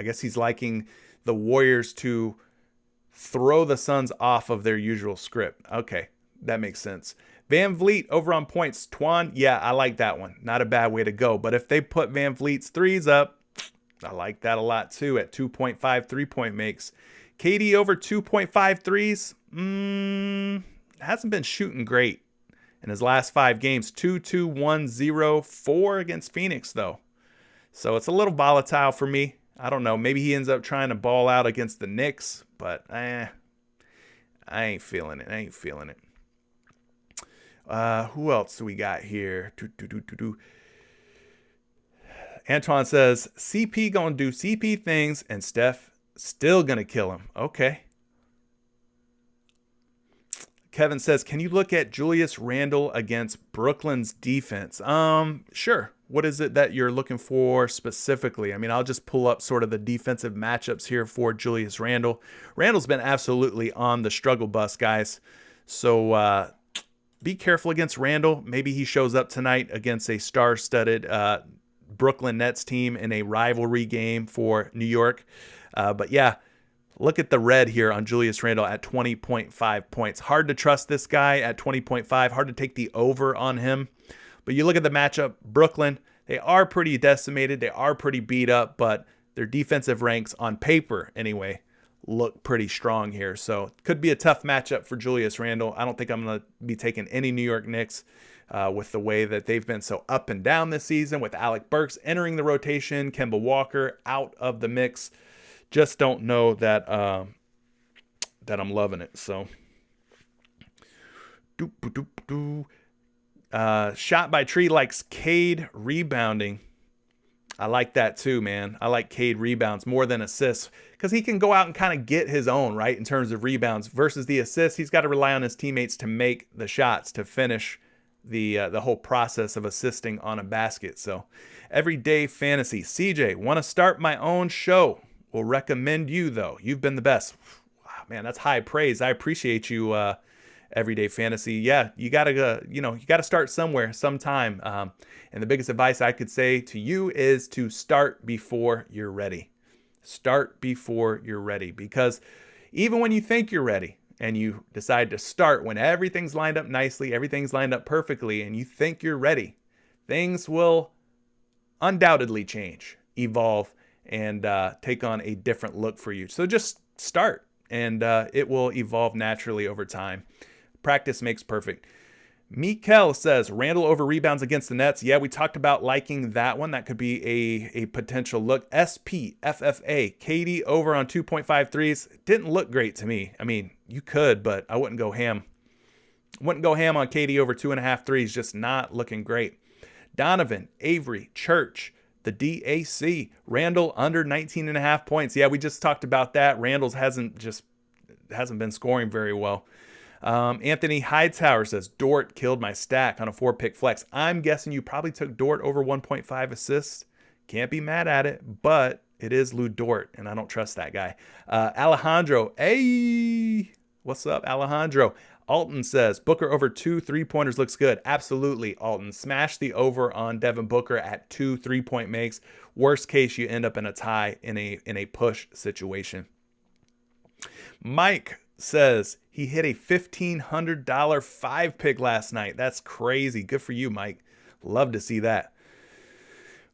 guess he's liking the Warriors to throw the Suns off of their usual script. Okay, that makes sense. Van Vliet over on points. Twan, yeah, I like that one. Not a bad way to go. But if they put Van Vliet's threes up, I like that a lot too at 2.5 3-point makes. KD over 2.5 threes. Hasn't been shooting great in his last 5 games. 2-2-1-0-4 against Phoenix, though. So it's a little volatile for me. I don't know. Maybe he ends up trying to ball out against the Knicks, but I ain't feeling it. Who else do we got here? Antoine says, CP gonna do CP things and Steph still gonna kill him. Okay. Kevin says, can you look at Julius Randle against Brooklyn's defense? Sure. What is it that you're looking for specifically? I mean, I'll just pull up sort of the defensive matchups here for Julius Randle. Randle's been absolutely on the struggle bus, guys. So be careful against Randle. Maybe he shows up tonight against a star-studded Brooklyn Nets team in a rivalry game for New York. But yeah, look at the red here on Julius Randle at 20.5 points. Hard to trust this guy at 20.5. Hard to take the over on him. But you look at the matchup, Brooklyn, they are pretty decimated. They are pretty beat up, but their defensive ranks on paper, anyway, look pretty strong here. So it could be a tough matchup for Julius Randle. I don't think I'm going to be taking any New York Knicks with the way that they've been so up and down this season with Alec Burks entering the rotation, Kemba Walker out of the mix. Just don't know that that I'm loving it. So, Shot by Tree likes Cade rebounding. I like that too, man. I like Cade rebounds more than assists because he can go out and kind of get his own, right, in terms of rebounds versus the assists. He's got to rely on his teammates to make the shots, to finish the whole process of assisting on a basket. So everyday fantasy. CJ, want to start my own show. Will recommend you, though. You've been the best. Wow, man, that's high praise. I appreciate you, everyday fantasy. Yeah, you gotta you gotta start somewhere, sometime. And the biggest advice I could say to you is to start before you're ready. Start before you're ready, because even when you think you're ready and you decide to start when everything's lined up nicely, everything's lined up perfectly, and you think you're ready, things will undoubtedly change, evolve, and take on a different look for you. So just start, and it will evolve naturally over time. Practice makes perfect. Mikel says, Randall over rebounds against the Nets. Yeah, we talked about liking that one. That could be a potential look. SPFFA, KD over on 2.5 threes. Didn't look great to me. I mean, you could, but I wouldn't go ham. Wouldn't go ham on KD over 2.5 threes. Just not looking great. Donovan, Avery, Church, the DAC. Randall under 19.5 points. Yeah, we just talked about that. Randall's hasn't been scoring very well. Anthony Hightower says, Dort killed my stack on a 4-pick flex. I'm guessing you probably took Dort over 1.5 assists. Can't be mad at it, but it is Lou Dort, and I don't trust that guy. Alejandro, hey, what's up, Alejandro? Alton says, Booker over 2 3-pointers looks good. Absolutely, Alton. Smash the over on Devin Booker at 2 3-point makes. Worst case, you end up in a tie in a push situation. Mike says he hit a $1,500 5-pick last night. That's crazy. Good for you, Mike. Love to see that.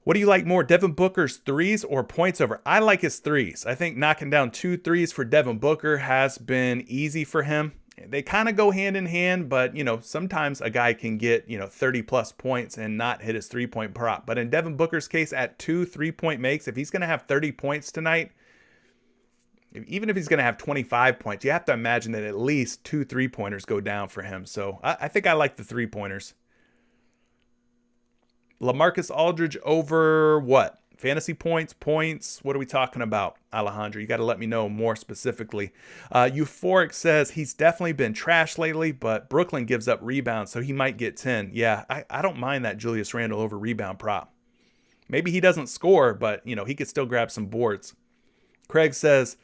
What do you like more, Devin Booker's threes or points over? I like his threes. I think knocking down 2 threes for Devin Booker has been easy for him. They kind of go hand in hand, but, sometimes a guy can get, 30 plus points and not hit his 3-point prop. But in Devin Booker's case, at 2 3-point makes, if he's going to have 30 points tonight, even if he's going to have 25 points, you have to imagine that at least 2 3-pointers go down for him. So I think I like the 3-pointers. LaMarcus Aldridge over what? Fantasy points? What are we talking about, Alejandro? You got to let me know more specifically. Euphoric says he's definitely been trash lately, but Brooklyn gives up rebounds, so he might get 10. Yeah, I don't mind that Julius Randle over rebound prop. Maybe he doesn't score, but, he could still grab some boards. Craig says,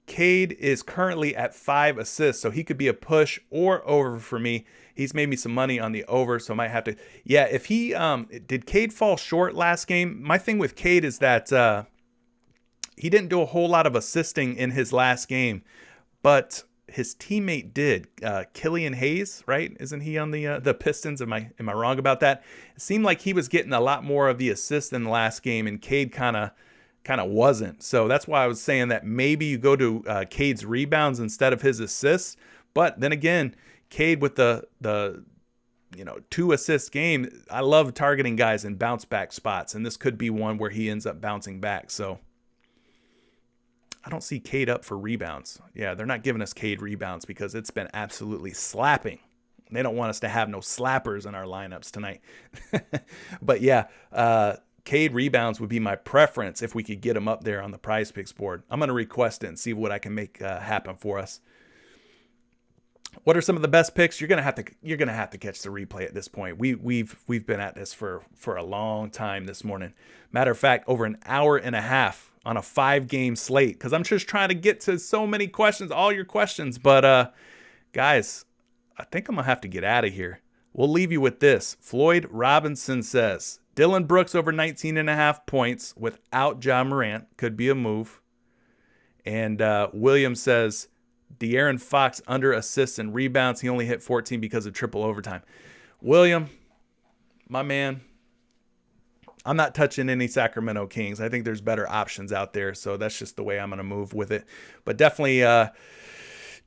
Cade is currently at 5 assists, so he could be a push or over for me. He's made me some money on the over, so I might have to. Yeah, if he did Cade fall short last game? My thing with Cade is that he didn't do a whole lot of assisting in his last game, but his teammate did. Killian Hayes, right? Isn't he on the Pistons? Am I wrong about that? It seemed like he was getting a lot more of the assists in the last game, and Cade kind of wasn't. So that's why I was saying that maybe you go to Cade's rebounds instead of his assists. But then again, Cade with the 2 assist game, I love targeting guys in bounce back spots, and this could be one where he ends up bouncing back. So I don't see Cade up for rebounds. Yeah, they're not giving us Cade rebounds because it's been absolutely slapping. They don't want us to have no slappers in our lineups tonight. But yeah, Cade rebounds would be my preference if we could get him up there on the PrizePicks board. I'm going to request it and see what I can make happen for us. What are some of the best picks? You're gonna have to catch the replay at this point. We've been at this for a long time this morning. Matter of fact, over an hour and a half on a 5-game slate, because I'm just trying to get to so many questions, all your questions. But guys, I think I'm gonna have to get out of here. We'll leave you with this. Floyd Robinson says Dylan Brooks over 19.5 points without Ja Morant could be a move. And William says De'Aaron Fox under assists and rebounds. He only hit 14 because of triple overtime. William, my man, I'm not touching any Sacramento Kings. I think there's better options out there, so that's just the way I'm going to move with it. But definitely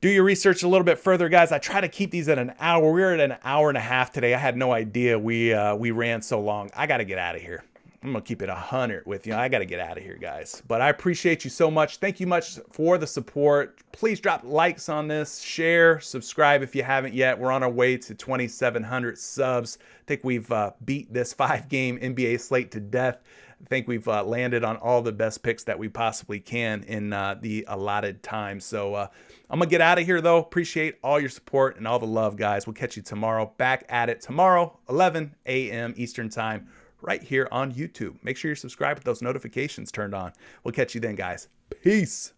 do your research a little bit further, guys. I try to keep these at an hour. We're at an hour and a half today. I had no idea we ran so long. I got to get out of here. I'm going to keep it 100 with you. I got to get out of here, guys. But I appreciate you so much. Thank you much for the support. Please drop likes on this, share, subscribe if you haven't yet. We're on our way to 2,700 subs. I think we've beat this 5-game NBA slate to death. think we've landed on all the best picks that we possibly can in the allotted time. So I'm going to get out of here, though. Appreciate all your support and all the love, guys. We'll catch you tomorrow. Back at it tomorrow, 11 a.m. Eastern Time, right here on YouTube. Make sure you're subscribed with those notifications turned on. We'll catch you then, guys. Peace.